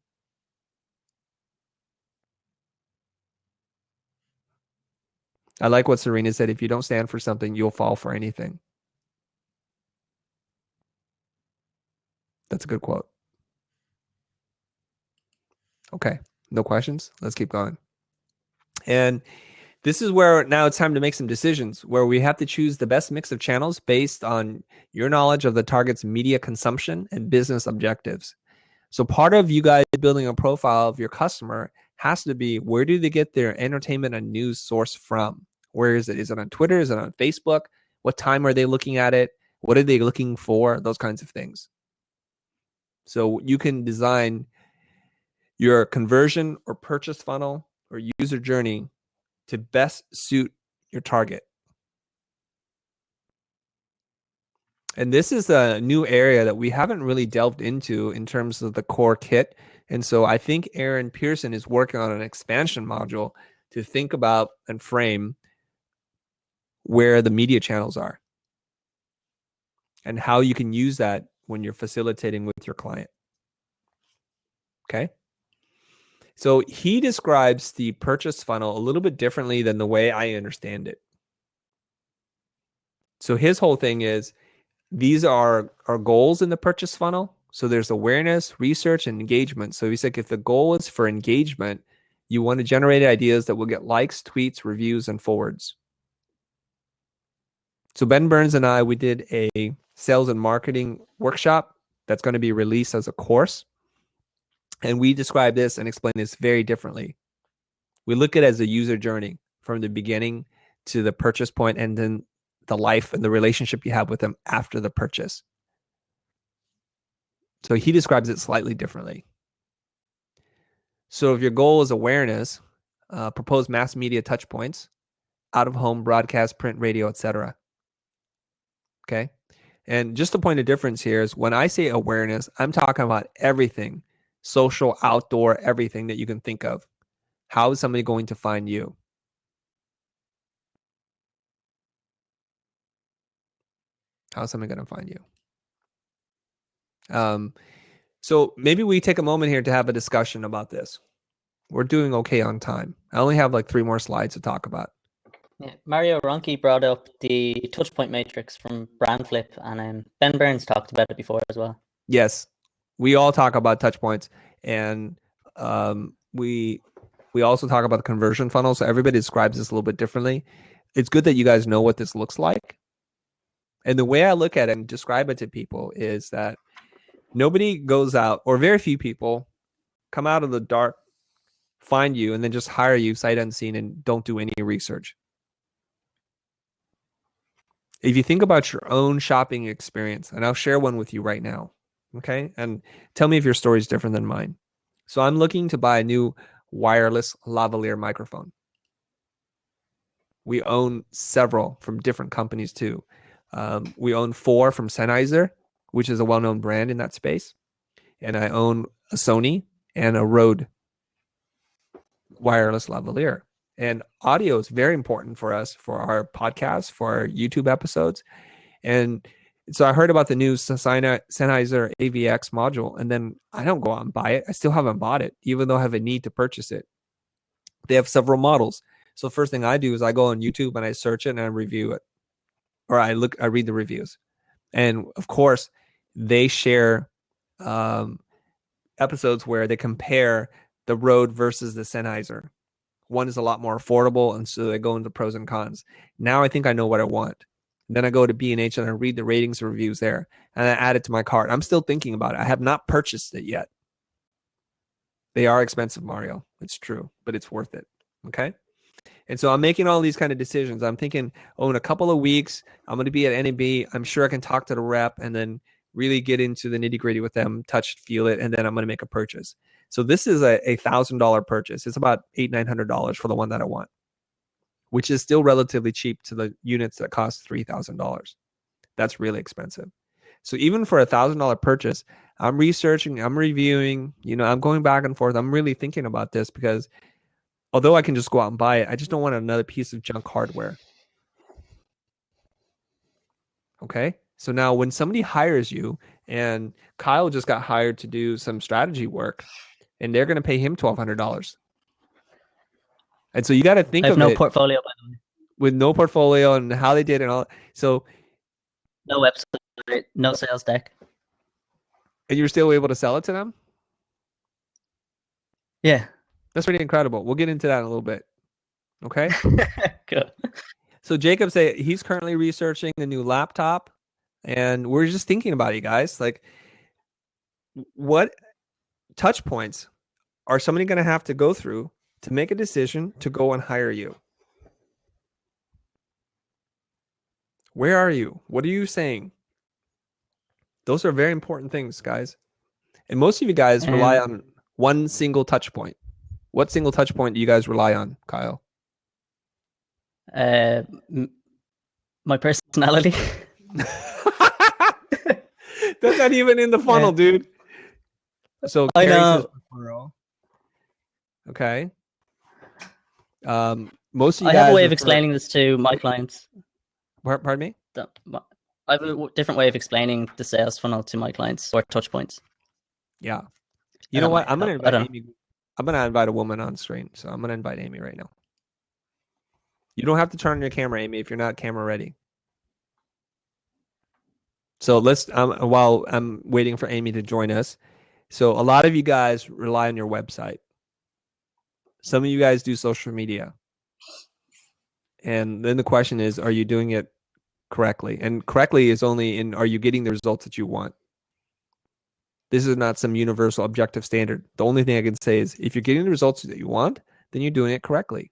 I like what Serena said. If you don't stand for something, you'll fall for anything. That's a good quote. Okay, no questions. Let's keep going. And this is where now it's time to make some decisions where we have to choose the best mix of channels based on your knowledge of the target's media consumption and business objectives. So part of you guys building a profile of your customer has to be, where do they get their entertainment and news source from? Where is it? Is it on Twitter? Is it on Facebook? What time are they looking at it? What are they looking for? Those kinds of things. So you can design your conversion or purchase funnel or user journey to best suit your target. And this is a new area that we haven't really delved into in terms of the core kit. And so I think Aaron Pearson is working on an expansion module to think about and frame where the media channels are and how you can use that when you're facilitating with your client. Okay. So he describes the purchase funnel a little bit differently than the way I understand it. So his whole thing is, these are our goals in the purchase funnel. So there's awareness, research, and engagement. So he's like, if the goal is for engagement, you want to generate ideas that will get likes, tweets, reviews, and forwards. So Ben Burns and I, we did a sales and marketing workshop that's going to be released as a course. And we describe this and explain this very differently. We look at it as a user journey from the beginning to the purchase point, and then the life and the relationship you have with them after the purchase. So he describes it slightly differently. So if your goal is awareness, propose mass media touch points, out of home, broadcast, print, radio, etc. Okay. And just a point of difference here is when I say awareness, I'm talking about everything, social, outdoor, everything that you can think of. How is somebody going to find you? How is somebody going to find you? So maybe we take a moment here to have a discussion about this. We're doing okay on time. I only have like 3 more slides to talk about. Yeah, Mario Ronchi brought up the touchpoint matrix from Brand Flip, and Ben Burns talked about it before as well. Yes, we all talk about touch points, and we also talk about the conversion funnel. So everybody describes this a little bit differently. It's good that you guys know what this looks like. And the way I look at it and describe it to people is that nobody goes out, or very few people come out of the dark, find you, and then just hire you sight unseen and don't do any research. If you think about your own shopping experience, and I'll share one with you right now, okay? And tell me if your story is different than mine. So I'm looking to buy a new wireless lavalier microphone. We own several from different companies too. We own 4 from Sennheiser, which is a well-known brand in that space. And I own a Sony and a Rode wireless lavalier. And audio is very important for us for our podcasts, for our YouTube episodes. And so I heard about the new Sennheiser AVX module, and then I don't go out and buy it. I still haven't bought it, even though I have a need to purchase it. They have several models. So first thing I do is I go on YouTube and I search it and I review it. Or I read the reviews. And of course, they share episodes where they compare the Rode versus the Sennheiser. One is a lot more affordable, and so they go into pros and cons. Now I think I know what I want. Then I go to B&H and I read the ratings and reviews there, and I add it to my cart. I'm still thinking about it. I have not purchased it yet. They are expensive, Mario. It's true, but it's worth it. Okay? And so I'm making all these kind of decisions. I'm thinking, in a couple of weeks, I'm going to be at NAB. I'm sure I can talk to the rep and then really get into the nitty gritty with them, touch, feel it, and then I'm going to make a purchase. So this is a $1,000 purchase. It's about $800-900 for the one that I want, which is still relatively cheap to the units that cost $3,000. That's really expensive. So even for $1,000 purchase, I'm researching, I'm reviewing, I'm going back and forth. I'm really thinking about this because although I can just go out and buy it, I just don't want another piece of junk hardware. Okay. So now when somebody hires you, and Kyle just got hired to do some strategy work, and they're going to pay him $1,200. And so you got to think I have of no it portfolio, by the way. with no portfolio and how they did it and all. So, No website, no sales deck. and you're still able to sell it to them? Yeah. That's pretty incredible. We'll get into that in a little bit. Okay. Good. So Jacob say he's currently researching a new laptop, and we're just thinking about it, guys. Like, what touch points are somebody going to have to go through to make a decision to go and hire you? Where are you? What are you saying? Those are very important things, guys. And most of you guys rely on one single touch point. What single touch point do you guys rely on, Kyle? My personality. That's not even in the funnel, dude. So I Carrie know. says referral. Okay. Most of you I guys have a way of explaining this to my clients. Pardon me? I have a different way of explaining the sales funnel to my clients, or touch points. Yeah. You know what? I'm going to invite Amy. I'm going to invite a woman on screen. So I'm going to invite Amy right now. You don't have to turn on your camera, Amy, if you're not camera ready. So let's, while I'm waiting for Amy to join us. So a lot of you guys rely on your website. Some of you guys do social media. And then the question is, are you doing it correctly? And correctly is only in, are you getting the results that you want? This is not some universal objective standard. The only thing I can say is if you're getting the results that you want, then you're doing it correctly.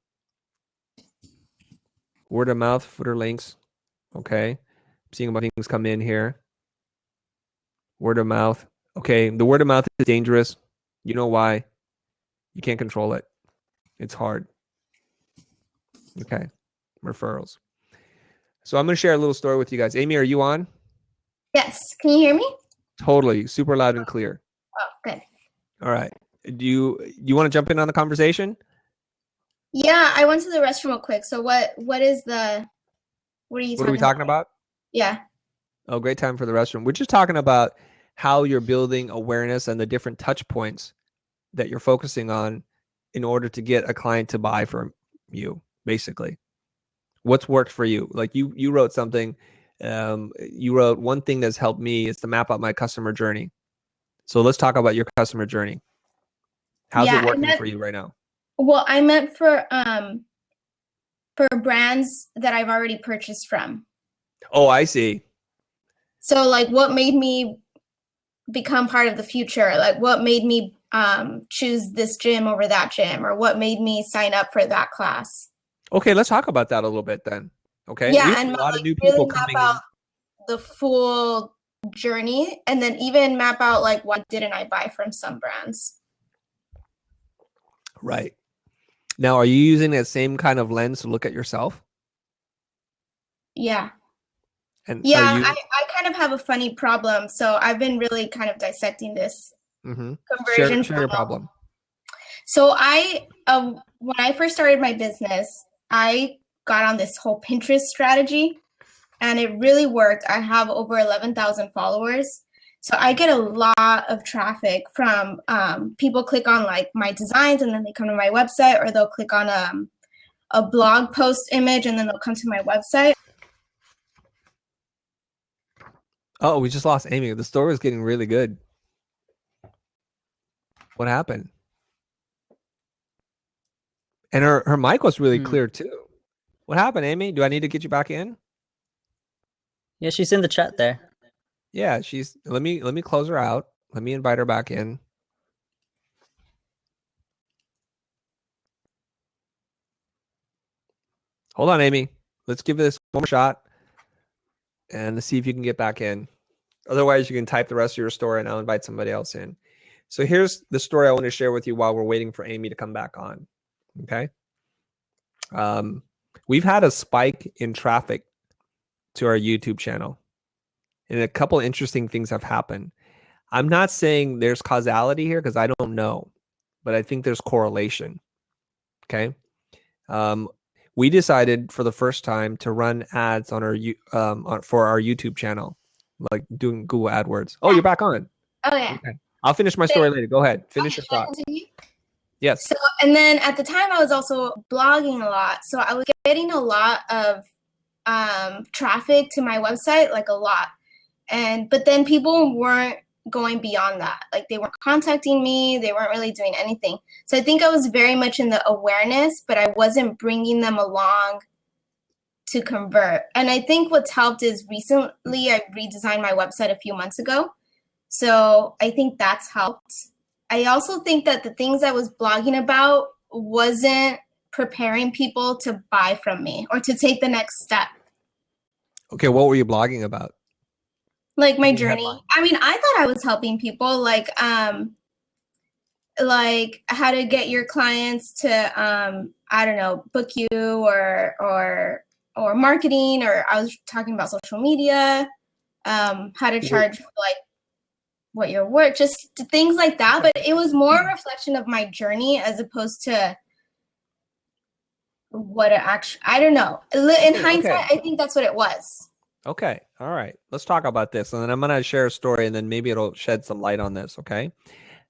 Word of mouth, footer links. Okay. I'm seeing about things come in here. Word of mouth. Okay. The word of mouth is dangerous. You know why? You can't control it. It's hard. Okay. Referrals. So I'm going to share a little story with you guys. Amy, are you on? Yes. Can you hear me? Totally. Super loud and clear. Oh, good. All right. Do you want to jump in on the conversation? Yeah, I went to the restroom real quick. So what are you What are we talking about? Yeah. Oh, great time for the restroom. We're just talking about how you're building awareness and the different touch points that you're focusing on in order to get a client to buy from you, basically. What's worked for you? Like you wrote something, you wrote one thing that's helped me is to map out my customer journey. So let's talk about your customer journey. How's it working for you right now? Well, I meant for brands that I've already purchased from. Oh, I see. So like what made me become part of the Future? Like what made me choose this gym over that gym, or what made me sign up for that class? Okay, let's talk about that a little bit then. Okay. Yeah, We have and a lot of new people really map coming out in. the full journey, and then even map out like what didn't I buy from some brands. Right. Now, are you using that same kind of lens to look at yourself? Yeah. And yeah, I kind of have a funny problem. So I've been really kind of dissecting this conversion share your problem. So when I first started my business, I got on this whole Pinterest strategy, and it really worked. I have over 11,000 followers. So I get a lot of traffic from people click on like my designs, and then they come to my website, or they'll click on a blog post image, and then they'll come to my website. Oh, we just lost Amy. The story is getting really good. What happened? And her mic was really clear too. What happened, Amy? Do I need to get you back in? Yeah, she's in the chat there. Yeah, she's. Let me close her out. Let me invite her back in. Hold on, Amy. Let's give this one more shot, and let's see if you can get back in. Otherwise, you can type the rest of your story and I'll invite somebody else in. So here's the story I want to share with you while we're waiting for Amy to come back on. Okay. We've had a spike in traffic to our YouTube channel, and a couple interesting things have happened. I'm not saying there's causality here because I don't know, but I think there's correlation. Okay. We decided for the first time to run ads on our for our YouTube channel, like doing Google AdWords. Oh, you're back on. Oh yeah. Okay. I'll finish my story later. Go ahead. Finish your thought. Yes. So, and then at the time I was also blogging a lot. So I was getting a lot of traffic to my website, like a lot. But then people weren't going beyond that. Like they weren't contacting me. They weren't really doing anything. So I think I was very much in the awareness, but I wasn't bringing them along to convert. And I think what's helped is recently I redesigned my website a few months ago. So I think that's helped. I also think that the things I was blogging about wasn't preparing people to buy from me or to take the next step. Okay, what were you blogging about? Like my journey. I mean, I thought I was helping people, like how to get your clients to I don't know, book you or marketing, or I was talking about social media, how to charge like what you're worth, just things like that. But it was more a reflection of my journey as opposed to what it actually, I don't know. In hindsight, I think that's what it was. Okay. All right. Let's talk about this. And then I'm going to share a story and then maybe it'll shed some light on this. Okay.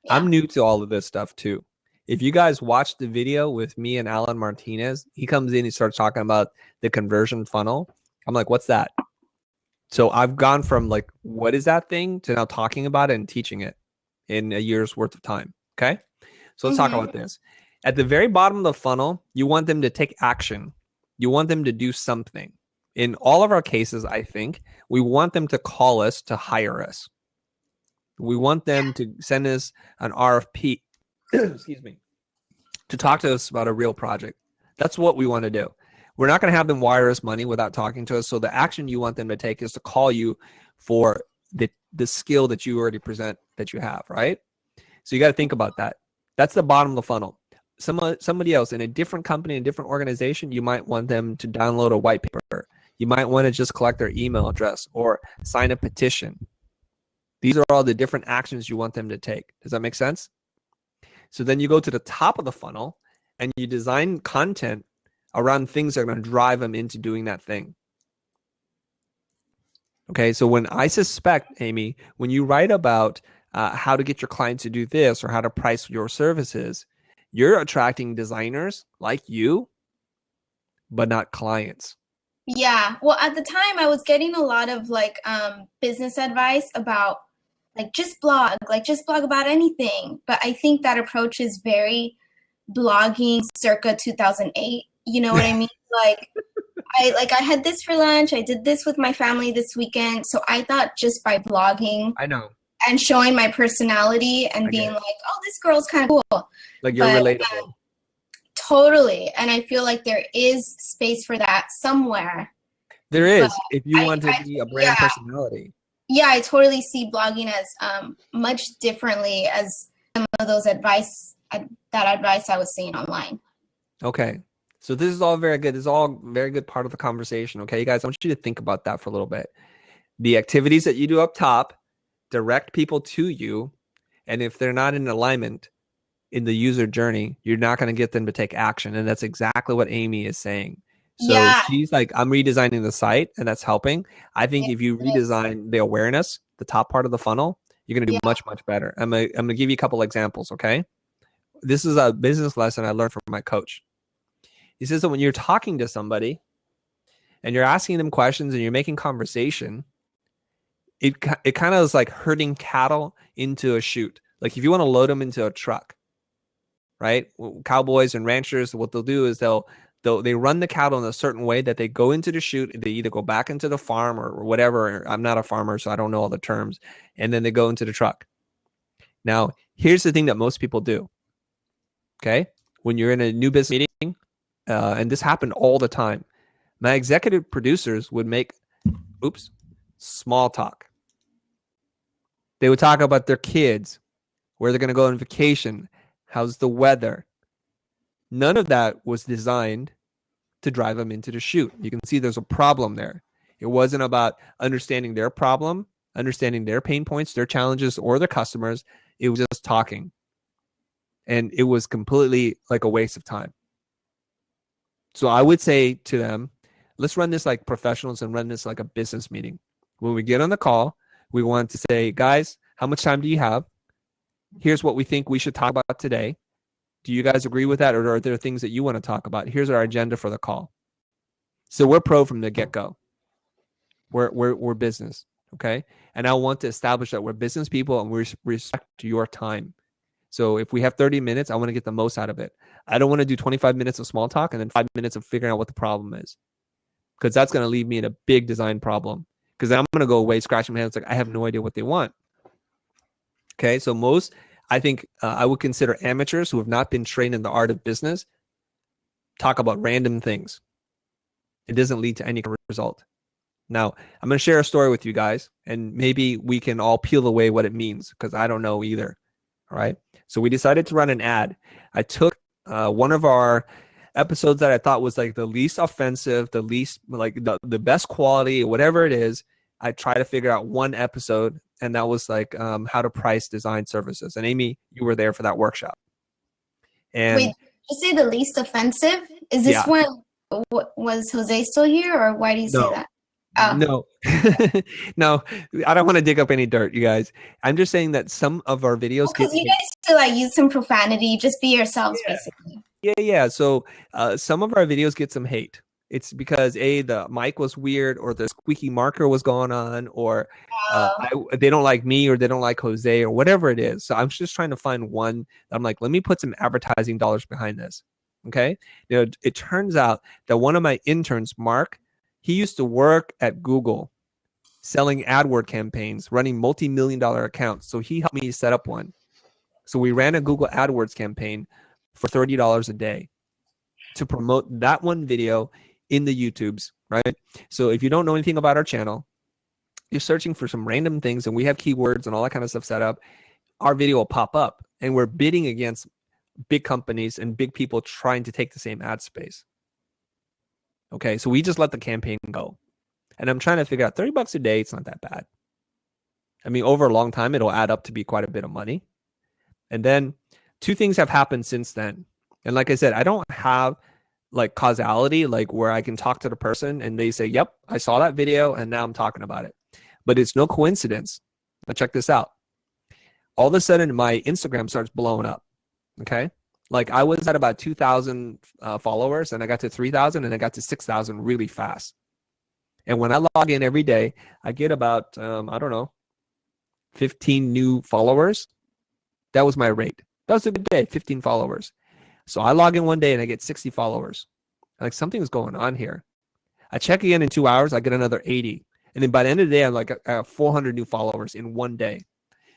Yeah. I'm new to all of this stuff too. If you guys watch the video with me and Alan Martinez, he comes in, he starts talking about the conversion funnel. I'm like, what's that? So I've gone from like, what is that thing to now talking about it and teaching it in a year's worth of time. Okay. So let's talk about this. At the very bottom of the funnel, you want them to take action. You want them to do something. In all of our cases, I think, we want them to call us to hire us. We want them to send us an RFP, excuse me, to talk to us about a real project. That's what we want to do. We're not going to have them wire us money without talking to us. So the action you want them to take is to call you for the skill that you already present that you have, right? So you got to think about that. That's the bottom of the funnel. Somebody else in a different company, a different organization, you might want them to download a white paper. You might want to just collect their email address or sign a petition. These are all the different actions you want them to take. Does that make sense? So then you go to the top of the funnel and you design content around things that are going to drive them into doing that thing. Okay, so when I suspect, Amy, when you write about how to get your clients to do this or how to price your services, you're attracting designers like you, but not clients. Yeah. Well, at the time I was getting a lot of like business advice about like just blog about anything. But I think that approach is very blogging circa 2008. You know what I mean? I had this for lunch. I did this with my family this weekend. So I thought just by blogging, I know, and showing my personality and being like, oh, this girl's kind of cool. Like you're relatable. Totally. And I feel like there is space for that somewhere. There is, if you want to be a brand personality. Yeah, I totally see blogging as much differently as some of those advice I was seeing online. Okay. So this is all very good. This is all very good part of the conversation. Okay, you guys, I want you to think about that for a little bit. The activities that you do up top direct people to you. And if they're not in alignment in the user journey, you're not going to get them to take action. And that's exactly what Amy is saying. So she's like, I'm redesigning the site and that's helping. I think if you redesign the awareness, the top part of the funnel, you're going to do much, much better. I'm going to give you a couple examples. Okay. This is a business lesson I learned from my coach. He says that when you're talking to somebody and you're asking them questions and you're making conversation, it kind of is like herding cattle into a chute. Like if you want to load them into a truck, right? Cowboys and ranchers, what they'll do is they run the cattle in a certain way that they go into the chute. They either go back into the farm or whatever. I'm not a farmer, so I don't know all the terms. And then they go into the truck. Now, here's the thing that most people do. Okay. When you're in a new business meeting, and this happened all the time, my executive producers would make, small talk. They would talk about their kids, where they're going to go on vacation, how's the weather. None of that was designed to drive them into the shoot. You can see there's a problem there. It wasn't about understanding their problem, understanding their pain points, their challenges, or their customers. It was just talking. And it was completely like a waste of time. So I would say to them, let's run this like professionals and run this like a business meeting. When we get on the call, we want to say, guys, how much time do you have? Here's what we think we should talk about today. Do you guys agree with that? Or are there things that you want to talk about? Here's our agenda for the call. So we're pro from the get-go. We're business, okay? And I want to establish that we're business people and we respect your time. So if we have 30 minutes, I want to get the most out of it. I don't want to do 25 minutes of small talk and then 5 minutes of figuring out what the problem is, because that's going to leave me in a big design problem. Because I'm going to go away scratching my head. It's like, I have no idea what they want. Okay, so I think I would consider amateurs who have not been trained in the art of business talk about random things. It doesn't lead to any result. Now, I'm going to share a story with you guys, and maybe we can all peel away what it means, because I don't know either. All right. So we decided to run an ad. I took one of our episodes that I thought was like the least offensive, the least like the best quality, whatever it is. I try to figure out one episode, and that was like how to price design services. And Amy, you were there for that workshop. And wait, did you say the least offensive? Is this one? Was Jose still here, or why do you say that? No, no, I don't want to dig up any dirt, you guys. I'm just saying that some of our videos because you guys still like use some profanity. Just be yourselves, basically. Yeah. So some of our videos get some hate. It's because the mic was weird, or the squeaky marker was going on, or they don't like me, or they don't like Jose, or whatever it is. So I'm just trying to find one that I'm like, let me put some advertising dollars behind this. Okay. It turns out that one of my interns, Mark, he used to work at Google selling AdWord campaigns, running multi-million-dollar accounts. So he helped me set up one. So we ran a Google AdWords campaign for $30 a day to promote that one video in the YouTubes, right? So if you don't know anything about our channel, you're searching for some random things, and we have keywords and all that kind of stuff set up, our video will pop up, and we're bidding against big companies and big people trying to take the same ad space. Okay, so we just let the campaign go. And I'm trying to figure out $30 a day, it's not that bad. I mean, over a long time, it'll add up to be quite a bit of money. And then 2 things have happened since then. And like I said, I don't have like causality, like where I can talk to the person and they say, yep, I saw that video and now I'm talking about it. But it's no coincidence. Now check this out. All of a sudden, my Instagram starts blowing up. Okay. Like I was at about 2,000 followers, and I got to 3,000, and I got to 6,000 really fast. And when I log in every day, I get about, 15 new followers. That was my rate. That was a good day, 15 followers. So I log in one day and I get 60 followers. Like something's going on here. I check again in 2 hours, I get another 80. And then by the end of the day, I'm like, I have 400 new followers in one day.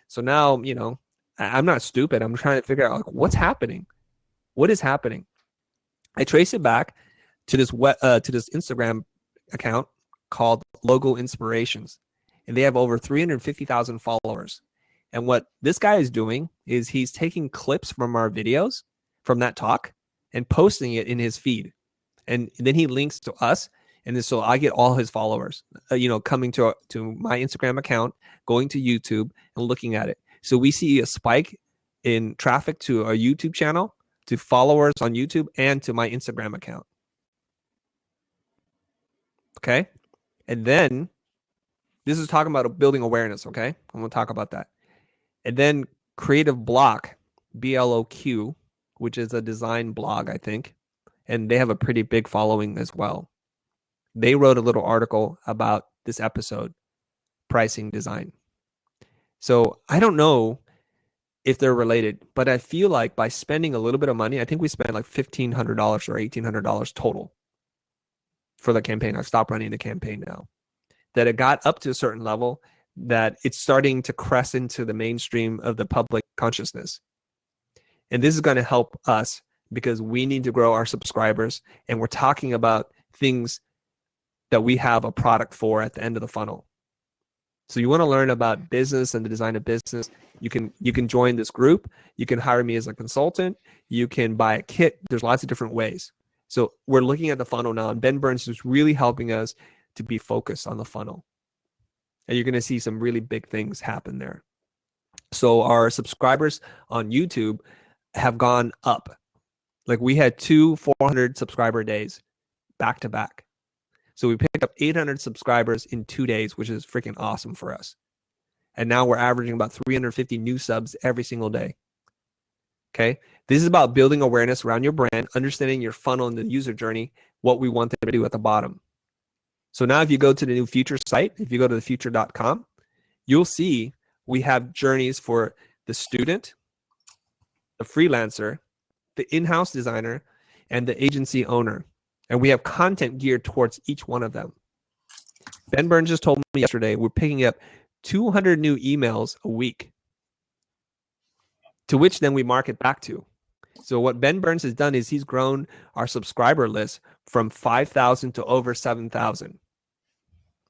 So now, I'm not stupid. I'm trying to figure out like what's happening. What is happening? I trace it back to this Instagram account called Logo Inspirations, and they have over 350,000 followers. And what this guy is doing is he's taking clips from our videos from that talk and posting it in his feed, and then he links to us, and then so I get all his followers, coming to my Instagram account, going to YouTube and looking at it. So we see a spike in traffic to our YouTube channel, to followers on YouTube, and to my Instagram account. Okay. And then this is talking about building awareness. Okay. I'm going to talk about that. And then Creative Block, BLOQ, which is a design blog, I think. And they have a pretty big following as well. They wrote a little article about this episode, pricing design. So I don't know if they're related, but I feel like by spending a little bit of money, I think we spent like $1,500 or $1,800 total for the campaign. I stopped running the campaign now. That it got up to a certain level that it's starting to crest into the mainstream of the public consciousness. And this is going to help us because we need to grow our subscribers, and we're talking about things that we have a product for at the end of the funnel. So you want to learn about business and the design of business, you can join this group. You can hire me as a consultant. You can buy a kit. There's lots of different ways. So we're looking at the funnel now, and Ben Burns is really helping us to be focused on the funnel. And you're going to see some really big things happen there. So our subscribers on YouTube have gone up. Like we had 400 subscriber days back to back. So we picked up 800 subscribers in 2 days, which is freaking awesome for us. And now we're averaging about 350 new subs every single day. Okay. This is about building awareness around your brand, understanding your funnel and the user journey, what we want them to do at the bottom. So now if you go to the new Futur site, if you go to thefutur.com, you'll see we have journeys for the student, the freelancer, the in-house designer, and the agency owner. And we have content geared towards each one of them. Ben Burns just told me yesterday we're picking up 200 new emails a week, to which then we market back to. So what Ben Burns has done is he's grown our subscriber list from 5,000 to over 7,000.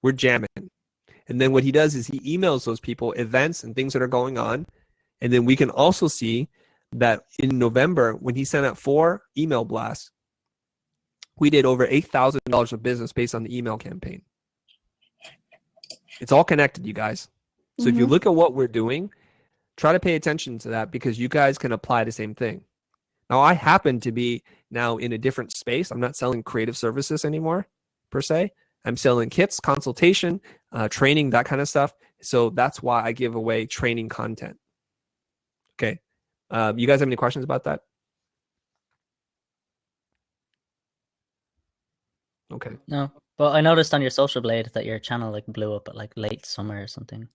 We're jamming. And then what he does is he emails those people events and things that are going on. And then we can also see that in November, when he sent out 4 email blasts, we did over $8,000 of business based on the email campaign. It's all connected, you guys. So if you look at what we're doing, try to pay attention to that, because you guys can apply the same thing. Now, I happen to be now in a different space. I'm not selling creative services anymore, per se. I'm selling kits, consultation, training, that kind of stuff. So that's why I give away training content. Okay. You guys have any questions about that? Okay. No, but I noticed on your social blade that your channel like blew up at like late summer or something,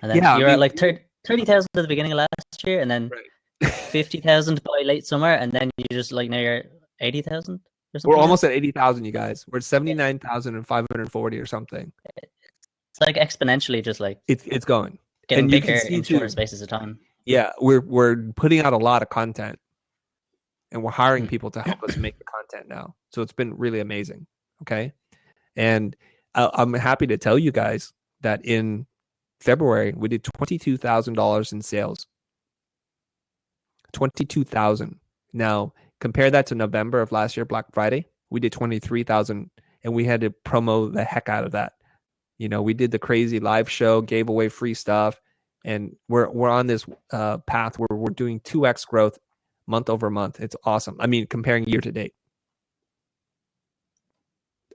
and then Yeah, you were at like 30,000 at the beginning of last year, and then Right. 50,000 by late summer, and then you just like now you're 80,000 or something. We're almost at 80,000, you guys. We're at 79,540 or something. It's like exponentially just like It's going. getting And you bigger can see in shorter too. spaces of time. Yeah, we're putting out a lot of content, and we're hiring Hmm. people to help us make the content now. So it's been really amazing. Okay. And I'm happy to tell you guys that in February, we did $22,000 in sales. 22,000. Now, compare that to November of last year, Black Friday. We did 23,000, and we had to promo the heck out of that. You know, we did the crazy live show, gave away free stuff, and we're on this path where we're doing 2x growth month over month. It's awesome. I mean, comparing year to date.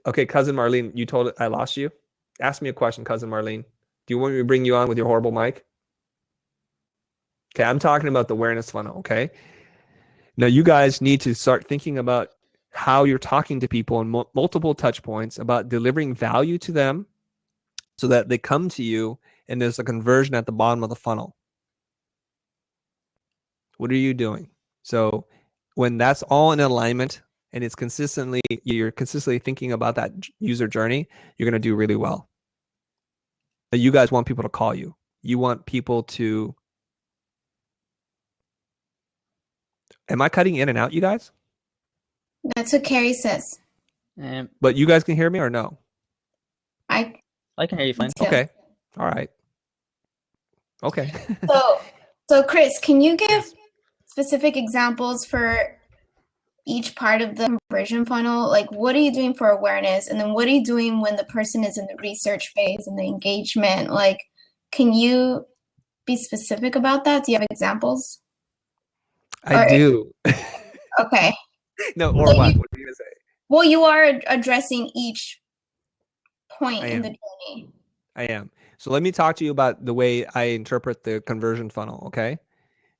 Okay, cousin Marlene, you told it I lost you. Ask me a question, cousin Marlene. Do you want me to bring you on with your horrible mic? Okay, I'm talking about the awareness funnel, okay? Now, you guys need to start thinking about how you're talking to people on multiple touch points, about delivering value to them so that they come to you and there's a conversion at the bottom of the funnel. What are you doing? So when that's all in alignment and you're consistently thinking about that user journey, you're going to do really well. You guys want people to call you. You want people to... Am I cutting in and out, you guys? That's what Carrie says. But you guys can hear me or no? I can hear you fine. too. Okay. All right. Okay. So Chris, can you give specific examples for each part of the conversion funnel? Like, what are you doing for awareness? And then what are you doing when the person is in the research phase and the engagement? Like, can you be specific about that? Do you have examples? I do. Okay. No, or So what? What are you going to say? Well, you are addressing each point I in the am. journey. I am. So let me talk to you about the way I interpret the conversion funnel, okay?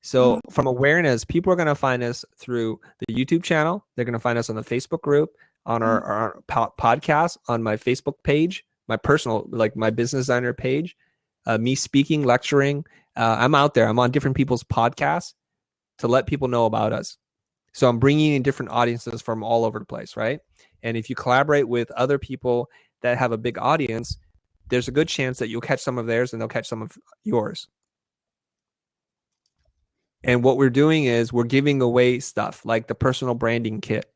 So from awareness, people are going to find us through the YouTube channel. They're going to find us on the Facebook group, on our podcast, on my Facebook page, my personal, like my business designer page, me speaking, lecturing. I'm out there. I'm on different people's podcasts to let people know about us. So I'm bringing in different audiences from all over the place, right? And if you collaborate with other people that have a big audience, there's a good chance that you'll catch some of theirs and they'll catch some of yours. And what we're doing is we're giving away stuff like the personal branding kit,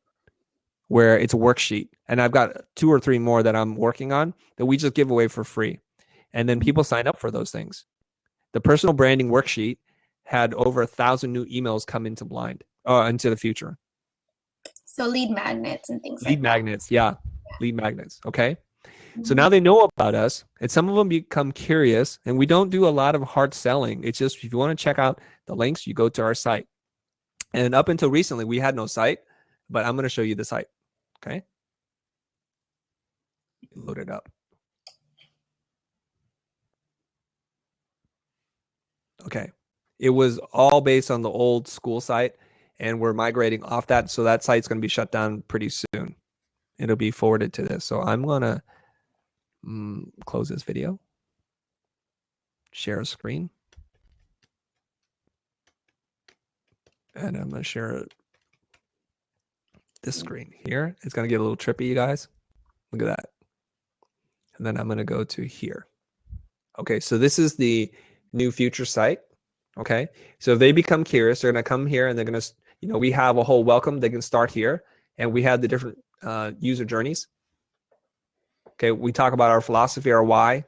where it's a worksheet. And I've got 2 or 3 more that I'm working on that we just give away for free. And then people sign up for those things. The personal branding worksheet had over 1,000 new emails come into into the Future. So lead magnets and things Lead like magnets, yeah. Lead magnets, okay? that. So now they know about us, and some of them become curious, and we don't do a lot of hard selling. It's just if you want to check out the links, you go to our site. And up until recently, we had no site, but I'm going to show you the site, okay? Load it up. Okay. It was all based on the old school site, and we're migrating off that, so that site's going to be shut down pretty soon. It'll be forwarded to this. So I'm going to close this video, share a screen, and I'm going to share this screen here. It's going to get a little trippy, you guys. Look at that. And then I'm going to go to here. Okay, so this is the new Future site. Okay, so if they become curious, they're going to come here and they're going to, we have a whole welcome. They can start here, and we have the different user journeys. Okay, we talk about our philosophy, our why,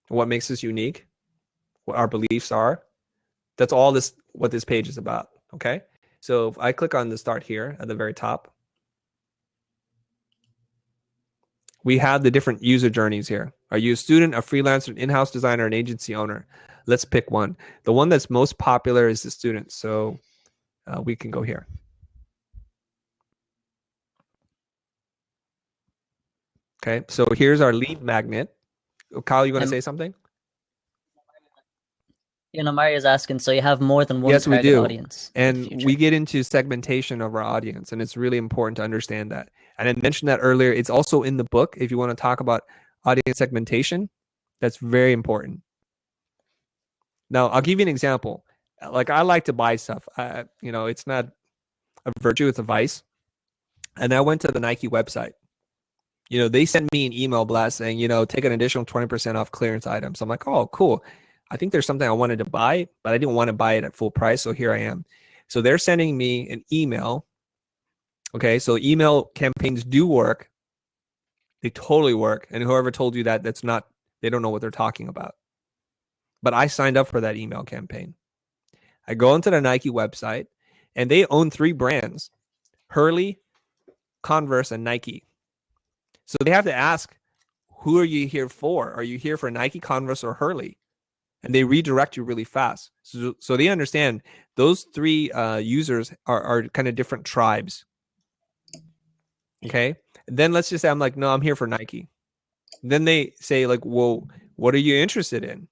what makes us unique, what our beliefs are. That's all what this page is about. Okay, so if I click on the start here at the very top, we have the different user journeys here. Are you a student, a freelancer, an in-house designer, an agency owner? Let's pick one. The one that's most popular is the student. So we can go here. Okay, so here's our lead magnet. Kyle, you going to say something? Mario's asking, so you have more than one yes, we target do. audience. And we get into segmentation of our audience, and it's really important to understand that. And I mentioned that earlier. It's also in the book. If you want to talk about audience segmentation, that's very important. Now, I'll give you an example. Like, I like to buy stuff. It's not a virtue, it's a vice. And I went to the Nike website. They sent me an email blast saying, take an additional 20% off clearance items. I'm like, oh, cool. I think there's something I wanted to buy, but I didn't want to buy it at full price. So here I am. So they're sending me an email. Okay, so email campaigns do work. They totally work. And whoever told you that, they don't know what they're talking about. But I signed up for that email campaign. I go onto the Nike website, and they own 3 brands: Hurley, Converse, and Nike. So they have to ask, who are you here for? Are you here for Nike, Converse, or Hurley? And they redirect you really fast. So they understand those 3 users are kind of different tribes. Okay. And then let's just say I'm like, no, I'm here for Nike. Then they say, like, well, what are you interested in?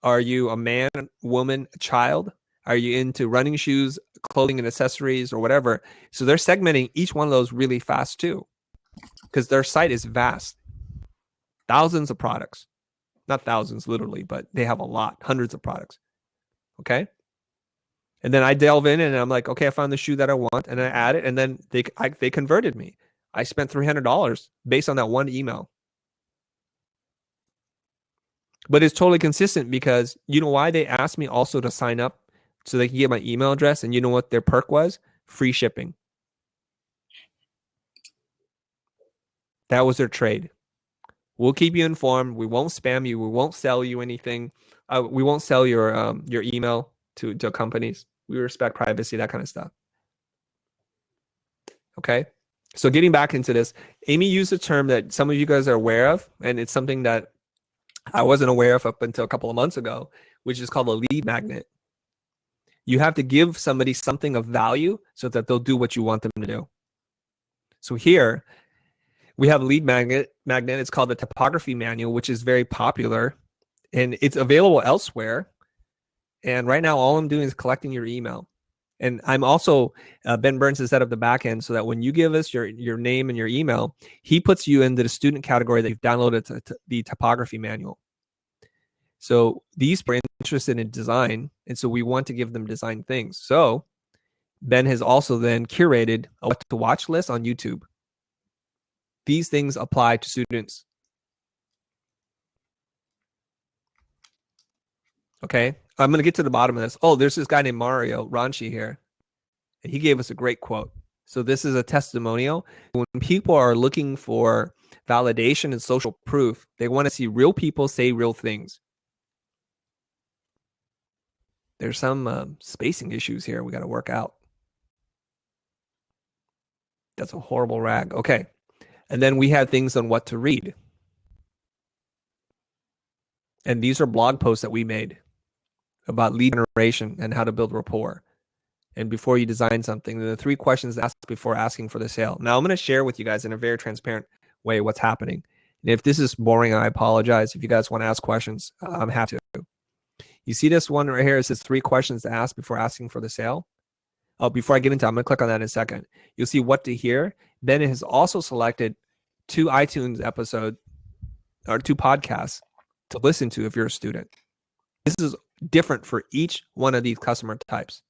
Are you a man, woman, a child? Are you into running shoes, clothing and accessories, or whatever? So they're segmenting each one of those really fast too, because their site is vast. Thousands of products. Not thousands literally, but they have a lot, hundreds of products. Okay. And then I delve in and I'm like, okay, I found the shoe that I want, and I add it, and then they converted me. I spent $300 based on that one email. But it's totally consistent because you know why? They asked me also to sign up so they can get my email address, and you know what their perk was? Free shipping. That was their trade. We'll keep you informed. We won't spam you. We won't sell you anything. We won't sell your email to companies. We respect privacy, that kind of stuff. Okay. So getting back into this, Amy used a term that some of you guys are aware of, and it's something that I wasn't aware of up until a couple of months ago, which is called a lead magnet. You have to give somebody something of value so that they'll do what you want them to do. So here we have a lead magnet. It's called the Typography Manual, which is very popular, and it's available elsewhere. And right now, all I'm doing is collecting your email. And I'm also, Ben Burns has set up the back end so that when you give us your name and your email, he puts you into the student category that you've downloaded the Typography Manual. So these are interested in design, and so we want to give them design things. So Ben has also then curated a what to watch list on YouTube. These things apply to students. Okay, I'm going to get to the bottom of this. Oh, there's this guy named Mario Ranchi here, and he gave us a great quote. So this is a testimonial. When people are looking for validation and social proof. They want to see real people say real things. There's some spacing issues here we got to work out. That's a horrible rag. Okay. And then we have things on what to read. And these are blog posts that we made about lead generation and how to build rapport. And before you design something, the 3 questions asked before asking for the sale. Now I'm going to share with you guys in a very transparent way what's happening. And if this is boring, I apologize. If you guys want to ask questions, I'm happy to. You see this one right here? It says 3 questions to ask before asking for the sale. Oh, before I get into it, I'm going to click on that in a second. You'll see what to hear. Ben has also selected 2 iTunes episodes or 2 podcasts to listen to if you're a student. This is different for each one of these customer types.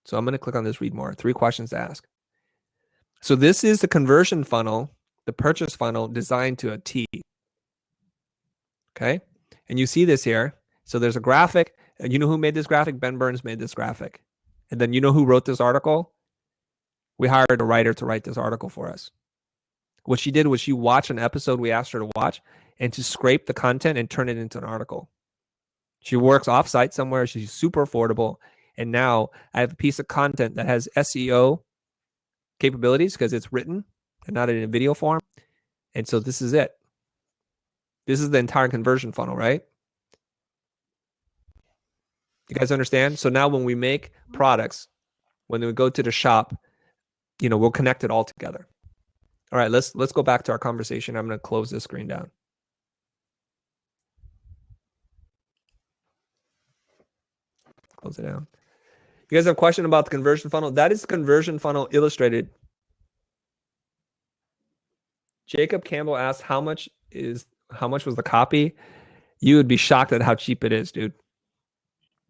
So I'm going to click on this, read more, 3 questions to ask. So this is the conversion funnel, the purchase funnel designed to a T. Okay. And you see this here. So there's a graphic. And you know who made this graphic? Ben Burns made this graphic. And then you know who wrote this article? We hired a writer to write this article for us. What she did was she watched an episode we asked her to watch and to scrape the content and turn it into an article. She works offsite somewhere. She's super affordable. And now I have a piece of content that has SEO capabilities because it's written and not in a video form. And so this is it. This is the entire conversion funnel, right? You guys understand? So now when we make products, when we go to the shop, you know, we'll connect it all together. All right, let's go back to our conversation. I'm going to close this screen down. Close it down. You guys have a question about the conversion funnel? That is the conversion funnel illustrated. Jacob Campbell asked, how much was the copy? You would be shocked at how cheap it is, dude.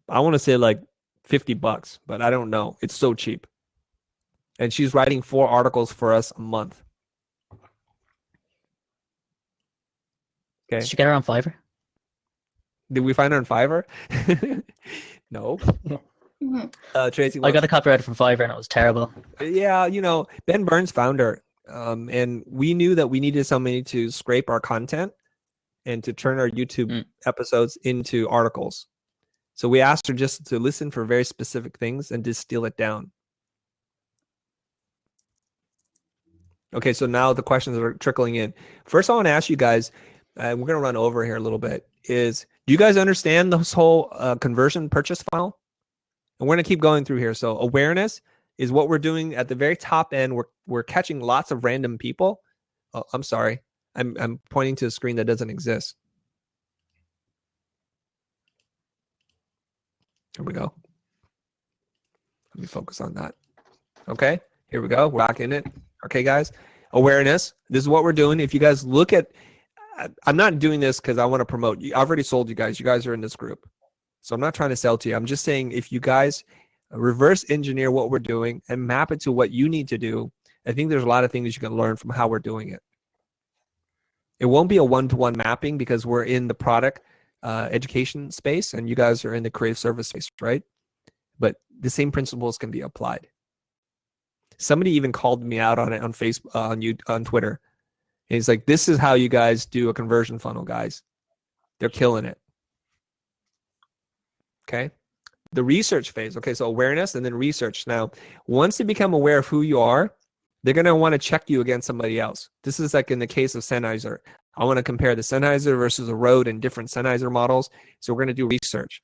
I want to say like $50, but I don't know. It's so cheap. And she's writing 4 articles for us a month. Okay. Did you get her on Fiverr? Did we find her on Fiverr? No. Tracy, I got a copyright from Fiverr and it was terrible. Yeah, you know, Ben Burns found her. And we knew that we needed somebody to scrape our content and to turn our YouTube episodes into articles. So we asked her just to listen for very specific things and distill it down. Okay, so now the questions are trickling in. First, I want to ask you guys, and we're going to run over here a little bit, is do you guys understand this whole conversion purchase funnel? And we're going to keep going through here. So awareness is what we're doing at the very top end. We're catching lots of random people. Oh, I'm sorry. I'm pointing to a screen that doesn't exist. Here we go. Let me focus on that. Okay, here we go. We're back in it. Okay, guys. Awareness. This is what we're doing. If you guys look at, I'm not doing this because I want to promote you. I've already sold you guys. You guys are in this group. So I'm not trying to sell to you. I'm just saying if you guys reverse engineer what we're doing and map it to what you need to do, I think there's a lot of things you can learn from how we're doing it. It won't be a one-to-one mapping because we're in the product education space and you guys are in the creative service space, right? But the same principles can be applied. Somebody even called me out on it on Facebook, on Twitter. And he's like, "This is how you guys do a conversion funnel, guys. They're killing it." Okay. The research phase. Okay, so awareness and then research. Now, once they become aware of who you are, they're going to want to check you against somebody else. This is like in the case of Sennheiser. I want to compare the Sennheiser versus a Rode and different Sennheiser models. So we're going to do research.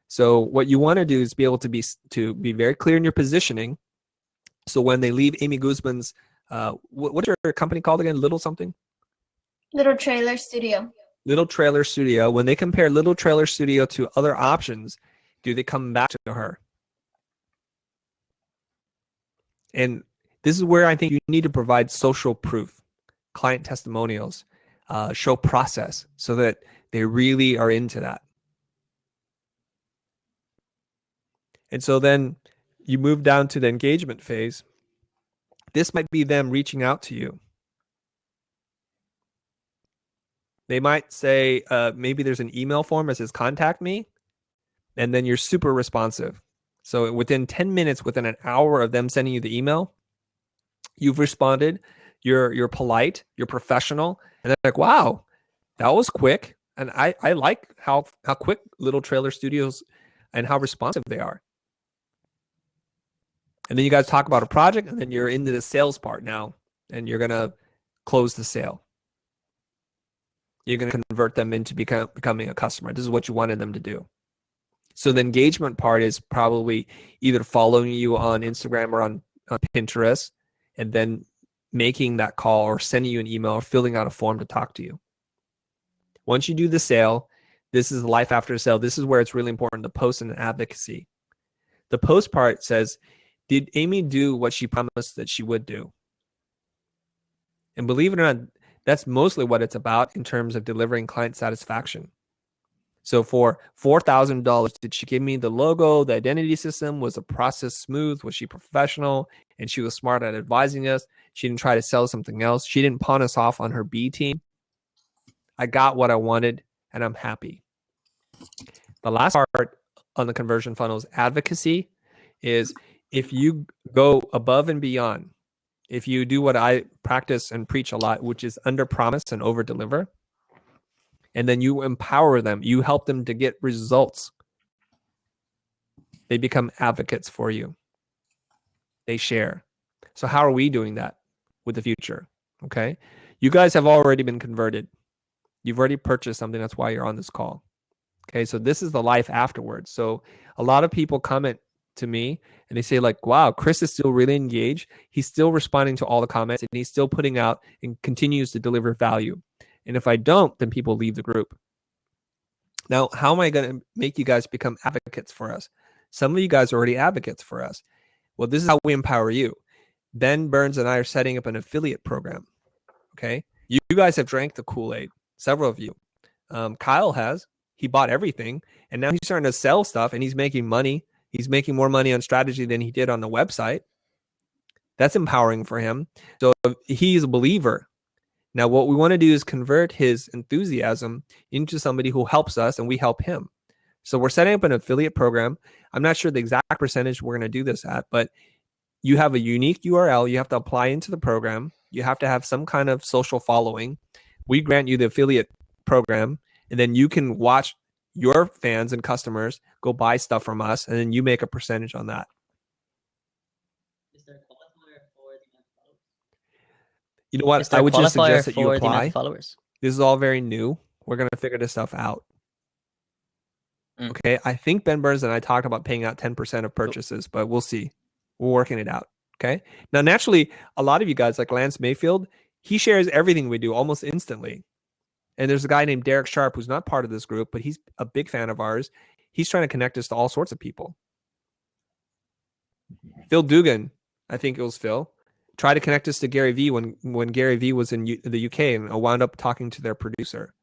So what you want to do is be able to be very clear in your positioning. So when they leave Amy Guzman's, what's your company called again? Little something? Little Trailer Studio. Little Trailer Studio. When they compare Little Trailer Studio to other options, do they come back to her? And this is where I think you need to provide social proof, client testimonials, show process so that they really are into that. And so then you move down to the engagement phase. This might be them reaching out to you. They might say, maybe there's an email form that says contact me, and then you're super responsive. So within 10 minutes, within an hour of them sending you the email, you've responded, You're polite, you're professional, and they're like, wow, that was quick. And I like how quick little trailer studios and how responsive they are. And then you guys talk about a project, and then you're into the sales part now, and you're gonna close the sale. You're gonna convert them into becoming a customer. This is what you wanted them to do. So the engagement part is probably either following you on Instagram or on Pinterest, and then making that call or sending you an email or filling out a form to talk to you. Once you do the sale, this is life after the sale. This is where it's really important, the post and advocacy. The post part says, did Amy do what she promised that she would do? And believe it or not, that's mostly what it's about in terms of delivering client satisfaction. So for $4,000, did she give me the logo, the identity system? Was the process smooth? Was she professional? And she was smart at advising us. She didn't try to sell something else. She didn't pawn us off on her B team. I got what I wanted, and I'm happy. The last part on the conversion funnel is advocacy. Is if you go above and beyond, if you do what I practice and preach a lot, which is under promise and over deliver, and then you empower them, you help them to get results, they become advocates for you. They share. So how are we doing that with the Futur? Okay. You guys have already been converted. You've already purchased something. That's why you're on this call. Okay. So this is the life afterwards. So a lot of people comment to me and they say like, wow, Chris is still really engaged. He's still responding to all the comments and he's still putting out and continues to deliver value. And if I don't, then people leave the group. Now, how am I going to make you guys become advocates for us? Some of you guys are already advocates for us. Well, this is how we empower you. Ben Burns and I are setting up an affiliate program. Okay. You guys have drank the Kool-Aid, several of you. Kyle has. He bought everything and now he's starting to sell stuff and he's making money. He's making more money on strategy than he did on the website. That's empowering for him. So he's a believer. Now, what we want to do is convert his enthusiasm into somebody who helps us and we help him. So we're setting up an affiliate program. I'm not sure the exact percentage we're going to do this at, but you have a unique URL. You have to apply into the program. You have to have some kind of social following. We grant you the affiliate program, and then you can watch your fans and customers go buy stuff from us, and then you make a percentage on that. Is there a qualifier for the amount of followers? You know what? I would just suggest that you apply. Followers? This is all very new. We're going to figure this stuff out. Okay. I think Ben Burns and I talked about paying out 10% of purchases, but we'll see. We're working it out. Okay. Now, naturally, a lot of you guys like Lance Mayfield, he shares everything we do almost instantly. And there's a guy named Derek Sharp who's not part of this group, but he's a big fan of ours. He's trying to connect us to all sorts of people. Phil Dugan, I think it was Phil, tried to connect us to Gary Vee when Gary Vee was in the UK and wound up talking to their producer.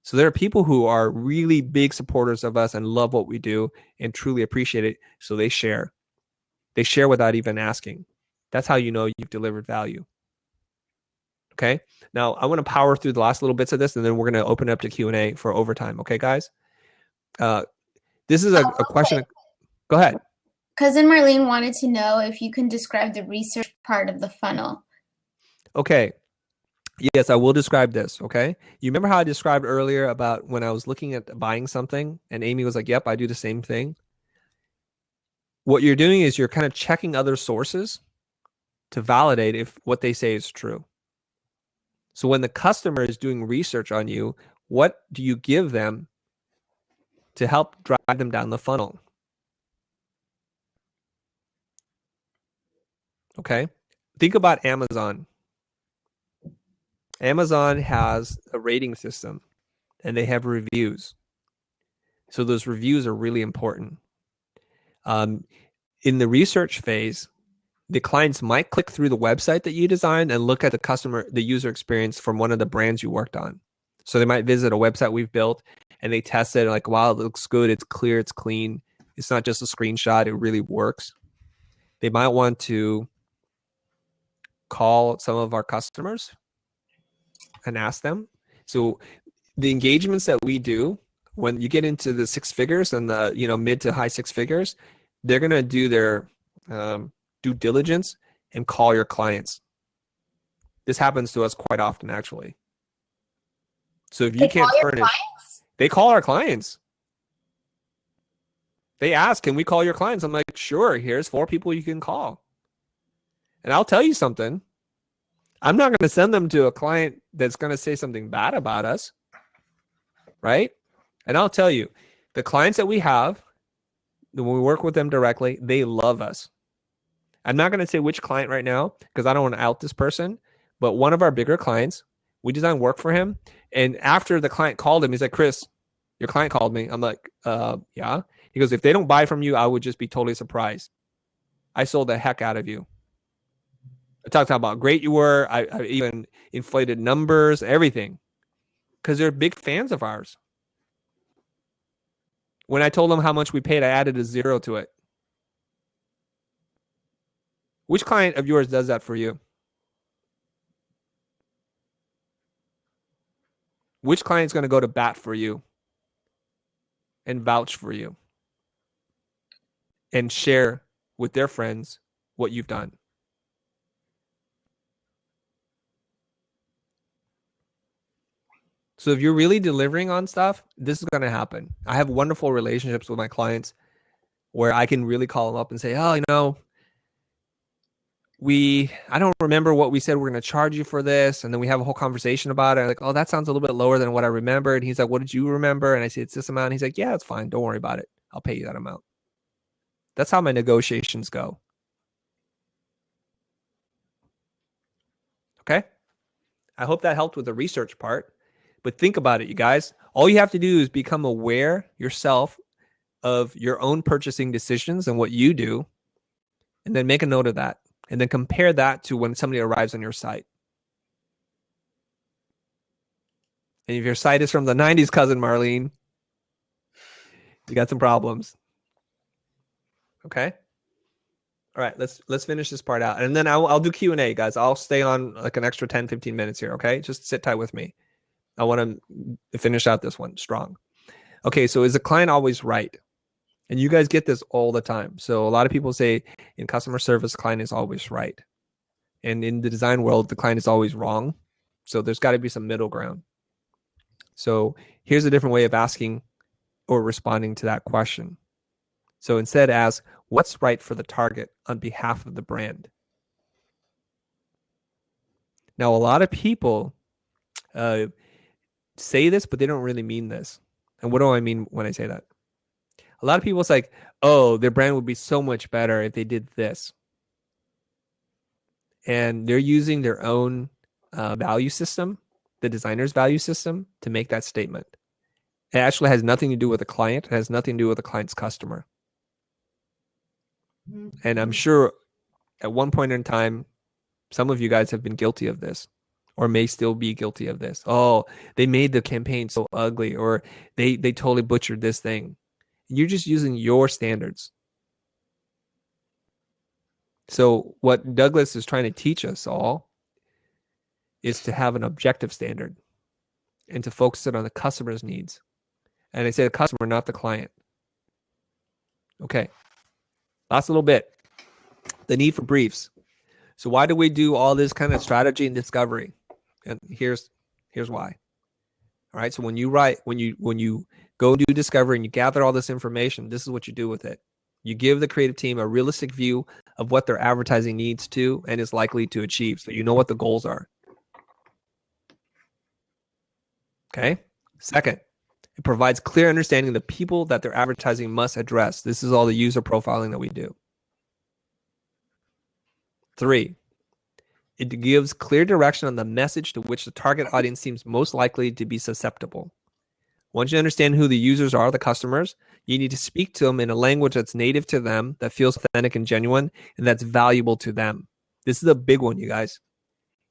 So there are people who are really big supporters of us and love what we do and truly appreciate it. So they share. They share without even asking. That's how you know you've delivered value. Okay. Now I want to power through the last little bits of this, and then we're going to open it up to Q&A for overtime. Okay, guys. This is a question. Go ahead. Cousin Marlene wanted to know if you can describe the research part of the funnel. Okay. Yes, I will describe this. Okay. You remember how I described earlier about when I was looking at buying something and Amy was like, yep, I do the same thing. What you're doing is you're kind of checking other sources to validate if what they say is true. So when the customer is doing research on you, what do you give them to help drive them down the funnel? Okay. Think about Amazon. Amazon has a rating system and they have reviews. So those reviews are really important. In the research phase, the clients might click through the website that you designed and look at the user experience from one of the brands you worked on. So they might visit a website we've built and they test it like, wow, it looks good. It's clear. It's clean. It's not just a screenshot. It really works. They might want to call some of our customers and ask them. So the engagements that we do, when you get into the six figures and the mid to high six figures, they're going to do their due diligence and call your clients. This happens to us quite often, actually. So if you They call can't your furnish, clients? they call our clients. They ask, can we call your clients? I'm like, sure, here's 4 people you can call. And I'll tell you something. I'm not going to send them to a client that's going to say something bad about us, right? And I'll tell you, the clients that we have, when we work with them directly, they love us. I'm not going to say which client right now because I don't want to out this person, but one of our bigger clients, we designed work for him. And after the client called him, he's like, Chris, your client called me. I'm like, yeah. He goes, if they don't buy from you, I would just be totally surprised. I sold the heck out of you. I talked about how great you were. I even inflated numbers, everything, because they're big fans of ours. When I told them how much we paid, I added a 0 to it. Which client of yours does that for you? Which client's going to go to bat for you and vouch for you and share with their friends what you've done? So if you're really delivering on stuff, this is going to happen. I have wonderful relationships with my clients where I can really call them up and say, oh, you know, I don't remember what we said we're going to charge you for this. And then we have a whole conversation about it. I'm like, oh, that sounds a little bit lower than what I remembered. He's like, what did you remember? And I say, it's this amount. He's like, yeah, it's fine. Don't worry about it. I'll pay you that amount. That's how my negotiations go. Okay. I hope that helped with the research part, but think about it, you guys. All you have to do is become aware yourself of your own purchasing decisions and what you do, and then make a note of that. And then compare that to when somebody arrives on your site. And if your site is from the 90s, cousin Marlene, you got some problems. Okay. All right, let's finish this part out. And then I'll do Q&A, guys. I'll stay on like an extra 10, 15 minutes here, okay? Just sit tight with me. I want to finish out this one strong. Okay, so is the client always right? And you guys get this all the time. So a lot of people say in customer service, client is always right. And in the design world, the client is always wrong. So there's got to be some middle ground. So here's a different way of asking or responding to that question. So instead ask, what's right for the target on behalf of the brand? Now, a lot of people say this, but they don't really mean this. And what do I mean when I say that? A lot of people say, like, oh, their brand would be so much better if they did this. And they're using their own value system, the designer's value system, to make that statement. It actually has nothing to do with the client. It has nothing to do with the client's customer. And I'm sure at one point in time, some of you guys have been guilty of this or may still be guilty of this. Oh, they made the campaign so ugly, or they totally butchered this thing. You're just using your standards. So what Douglas is trying to teach us all is to have an objective standard and to focus it on the customer's needs. And I say the customer, not the client. Okay. Last little bit. The need for briefs. So why do we do all this kind of strategy and discovery? And here's why. All right. So when you go do discovery and you gather all this information, this is what you do with it. You give the creative team a realistic view of what their advertising needs to and is likely to achieve. So you know what the goals are. Okay. Second, it provides clear understanding of the people that their advertising must address. This is all the user profiling that we do. 3, it gives clear direction on the message to which the target audience seems most likely to be susceptible. Once you understand who the users are, the customers, you need to speak to them in a language that's native to them, that feels authentic and genuine, and that's valuable to them. This is a big one, you guys.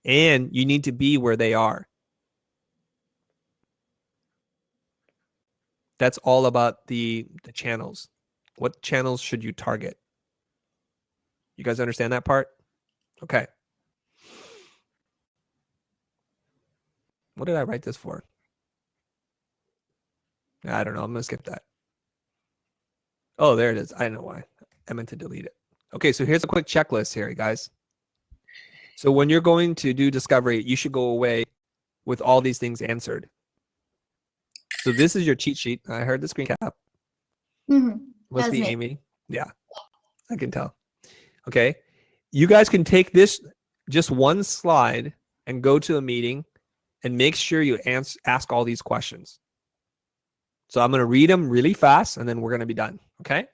And you need to be where they are. That's all about the channels. What channels should you target? You guys understand that part? Okay. What did I write this for? I don't know. I'm going to skip that. Oh, there it is. I know why. I meant to delete it. Okay, so here's a quick checklist here, guys. So when you're going to do discovery, you should go away with all these things answered. So this is your cheat sheet. I heard the screen cap. Mm-hmm. Must be me. Amy. Yeah, I can tell. Okay. You guys can take this just one slide and go to a meeting and make sure you ask all these questions. So I'm going to read them really fast and then we're going to be done. Okay.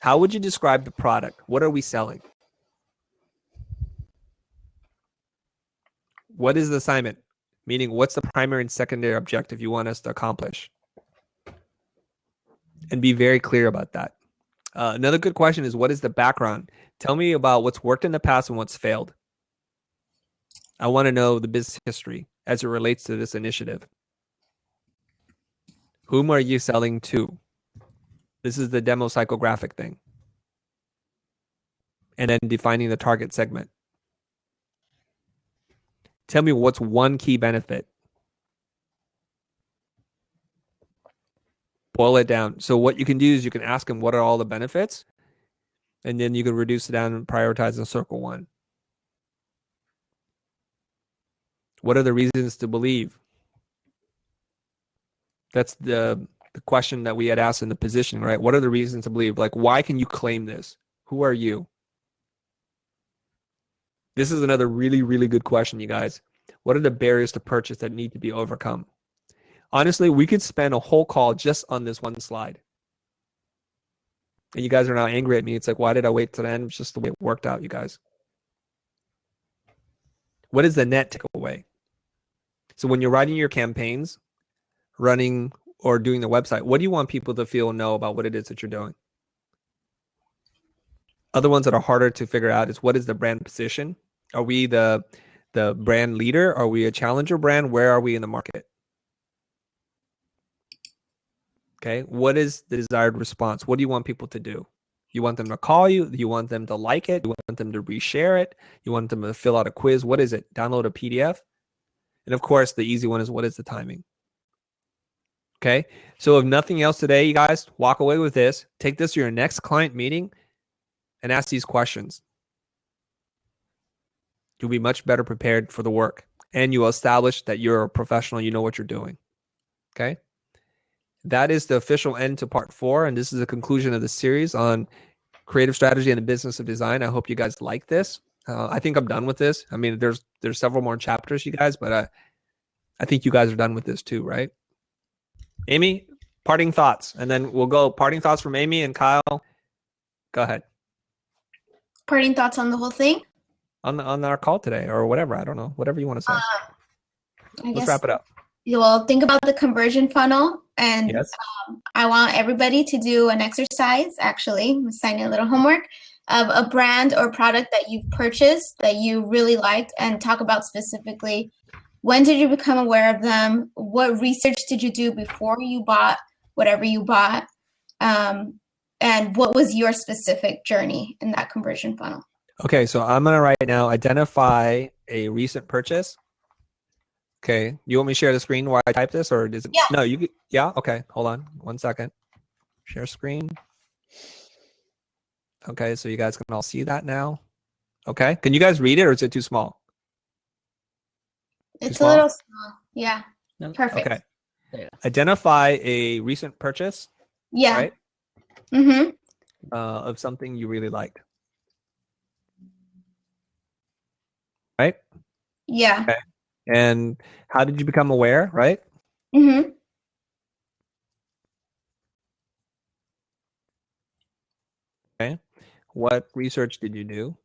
How would you describe the product? What are we selling? What is the assignment? Meaning, what's the primary and secondary objective you want us to accomplish? And be very clear about that. Another good question is, what is the background? Tell me about what's worked in the past and what's failed. I want to know the business history as it relates to this initiative. Whom are you selling to? This is the demo psychographic thing. And then defining the target segment. Tell me what's one key benefit. Boil it down. So what you can do is you can ask them what are all the benefits, and then you can reduce it down and prioritize in circle one. What are the reasons to believe? That's the question that we had asked in the position, right? What are the reasons to believe? Like, why can you claim this? Who are you? This is another really, really good question, you guys. What are the barriers to purchase that need to be overcome? Honestly, we could spend a whole call just on this one slide. And you guys are now angry at me. It's like, why did I wait to the end? It's just the way it worked out, you guys. What is the net takeaway? So when you're writing your campaigns, running or doing the website, what do you want people to feel and know about what it is that you're doing? Other ones that are harder to figure out is, what is the brand position? Are we the brand leader? Are we a challenger brand? Where are we in the market? Okay. What is the desired response? What do you want people to do? You want them to call you? You want them to like it? You want them to reshare it? You want them to fill out a quiz? What is it? Download a PDF? And of course, the easy one is, what is the timing? Okay. So if nothing else today, you guys walk away with this, take this to your next client meeting and ask these questions. You'll be much better prepared for the work, and you will establish that you're a professional. You know what you're doing. Okay. That is the official end to part 4. And this is the conclusion of the series on creative strategy and the business of design. I hope you guys like this. I think I'm done with this. I mean, there's several more chapters, you guys, but I think you guys are done with this too, right? Amy, parting thoughts, and then we'll go parting thoughts from Amy and Kyle. Go ahead. Parting thoughts on the whole thing? On our call today, or whatever. I don't know. Whatever you want to say. Let's wrap it up. Well, think about the conversion funnel, and yes. I want everybody to do an exercise. Actually, I'm assigning a little homework of a brand or product that you've purchased that you really liked, and talk about specifically, when did you become aware of them? What research did you do before you bought whatever you bought? And what was your specific journey in that conversion funnel? Okay, so I'm going to right now identify a recent purchase. Okay, you want me to share the screen while I type this, or does it? Yeah. No, you. Yeah. Okay, hold on 1 second. Share screen. Okay, so you guys can all see that now. Okay, can you guys read it, or is it too small? It's a little small. Yeah. No. Perfect. Okay. Yeah. Identify a recent purchase. Yeah. Right. Mm-hmm. Of something you really liked. Right. Yeah. Okay. And how did you become aware? Right. Mm-hmm. Okay. What research did you do?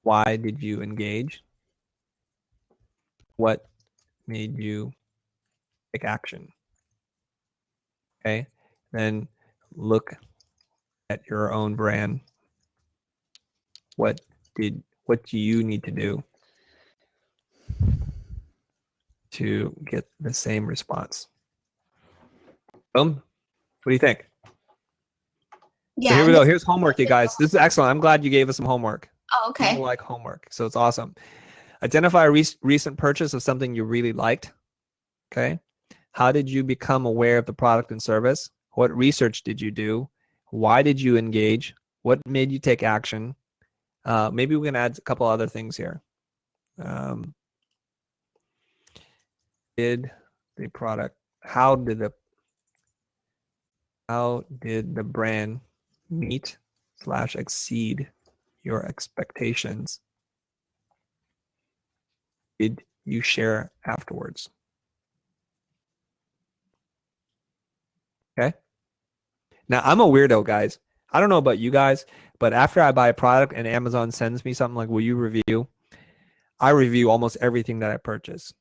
Why did you engage? What made you take action? Okay. Then look at your own brand. What do you need to do to get the same response? Boom. What do you think? Yeah. So here we go. Here's homework, you guys. This is excellent. I'm glad you gave us some homework. Oh, okay. People like homework, so it's awesome. Identify a recent purchase of something you really liked. Okay. How did you become aware of the product and service? What research did you do? Why did you engage? What made you take action? Maybe we can add a couple other things here. Did the product, how did the brand meet / exceed your expectations? Did you share afterwards? Okay. Now I'm a weirdo, guys. I don't know about you guys, but after I buy a product and Amazon sends me something like, will you review? I review almost everything that I purchase.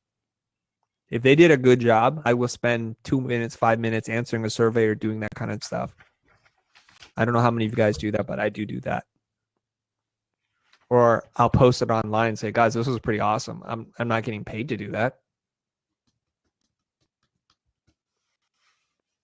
If they did a good job, I will spend 2 minutes, 5 minutes answering a survey or doing that kind of stuff. I don't know how many of you guys do that, but I do that. Or I'll post it online and say, guys, this was pretty awesome. I'm not getting paid to do that.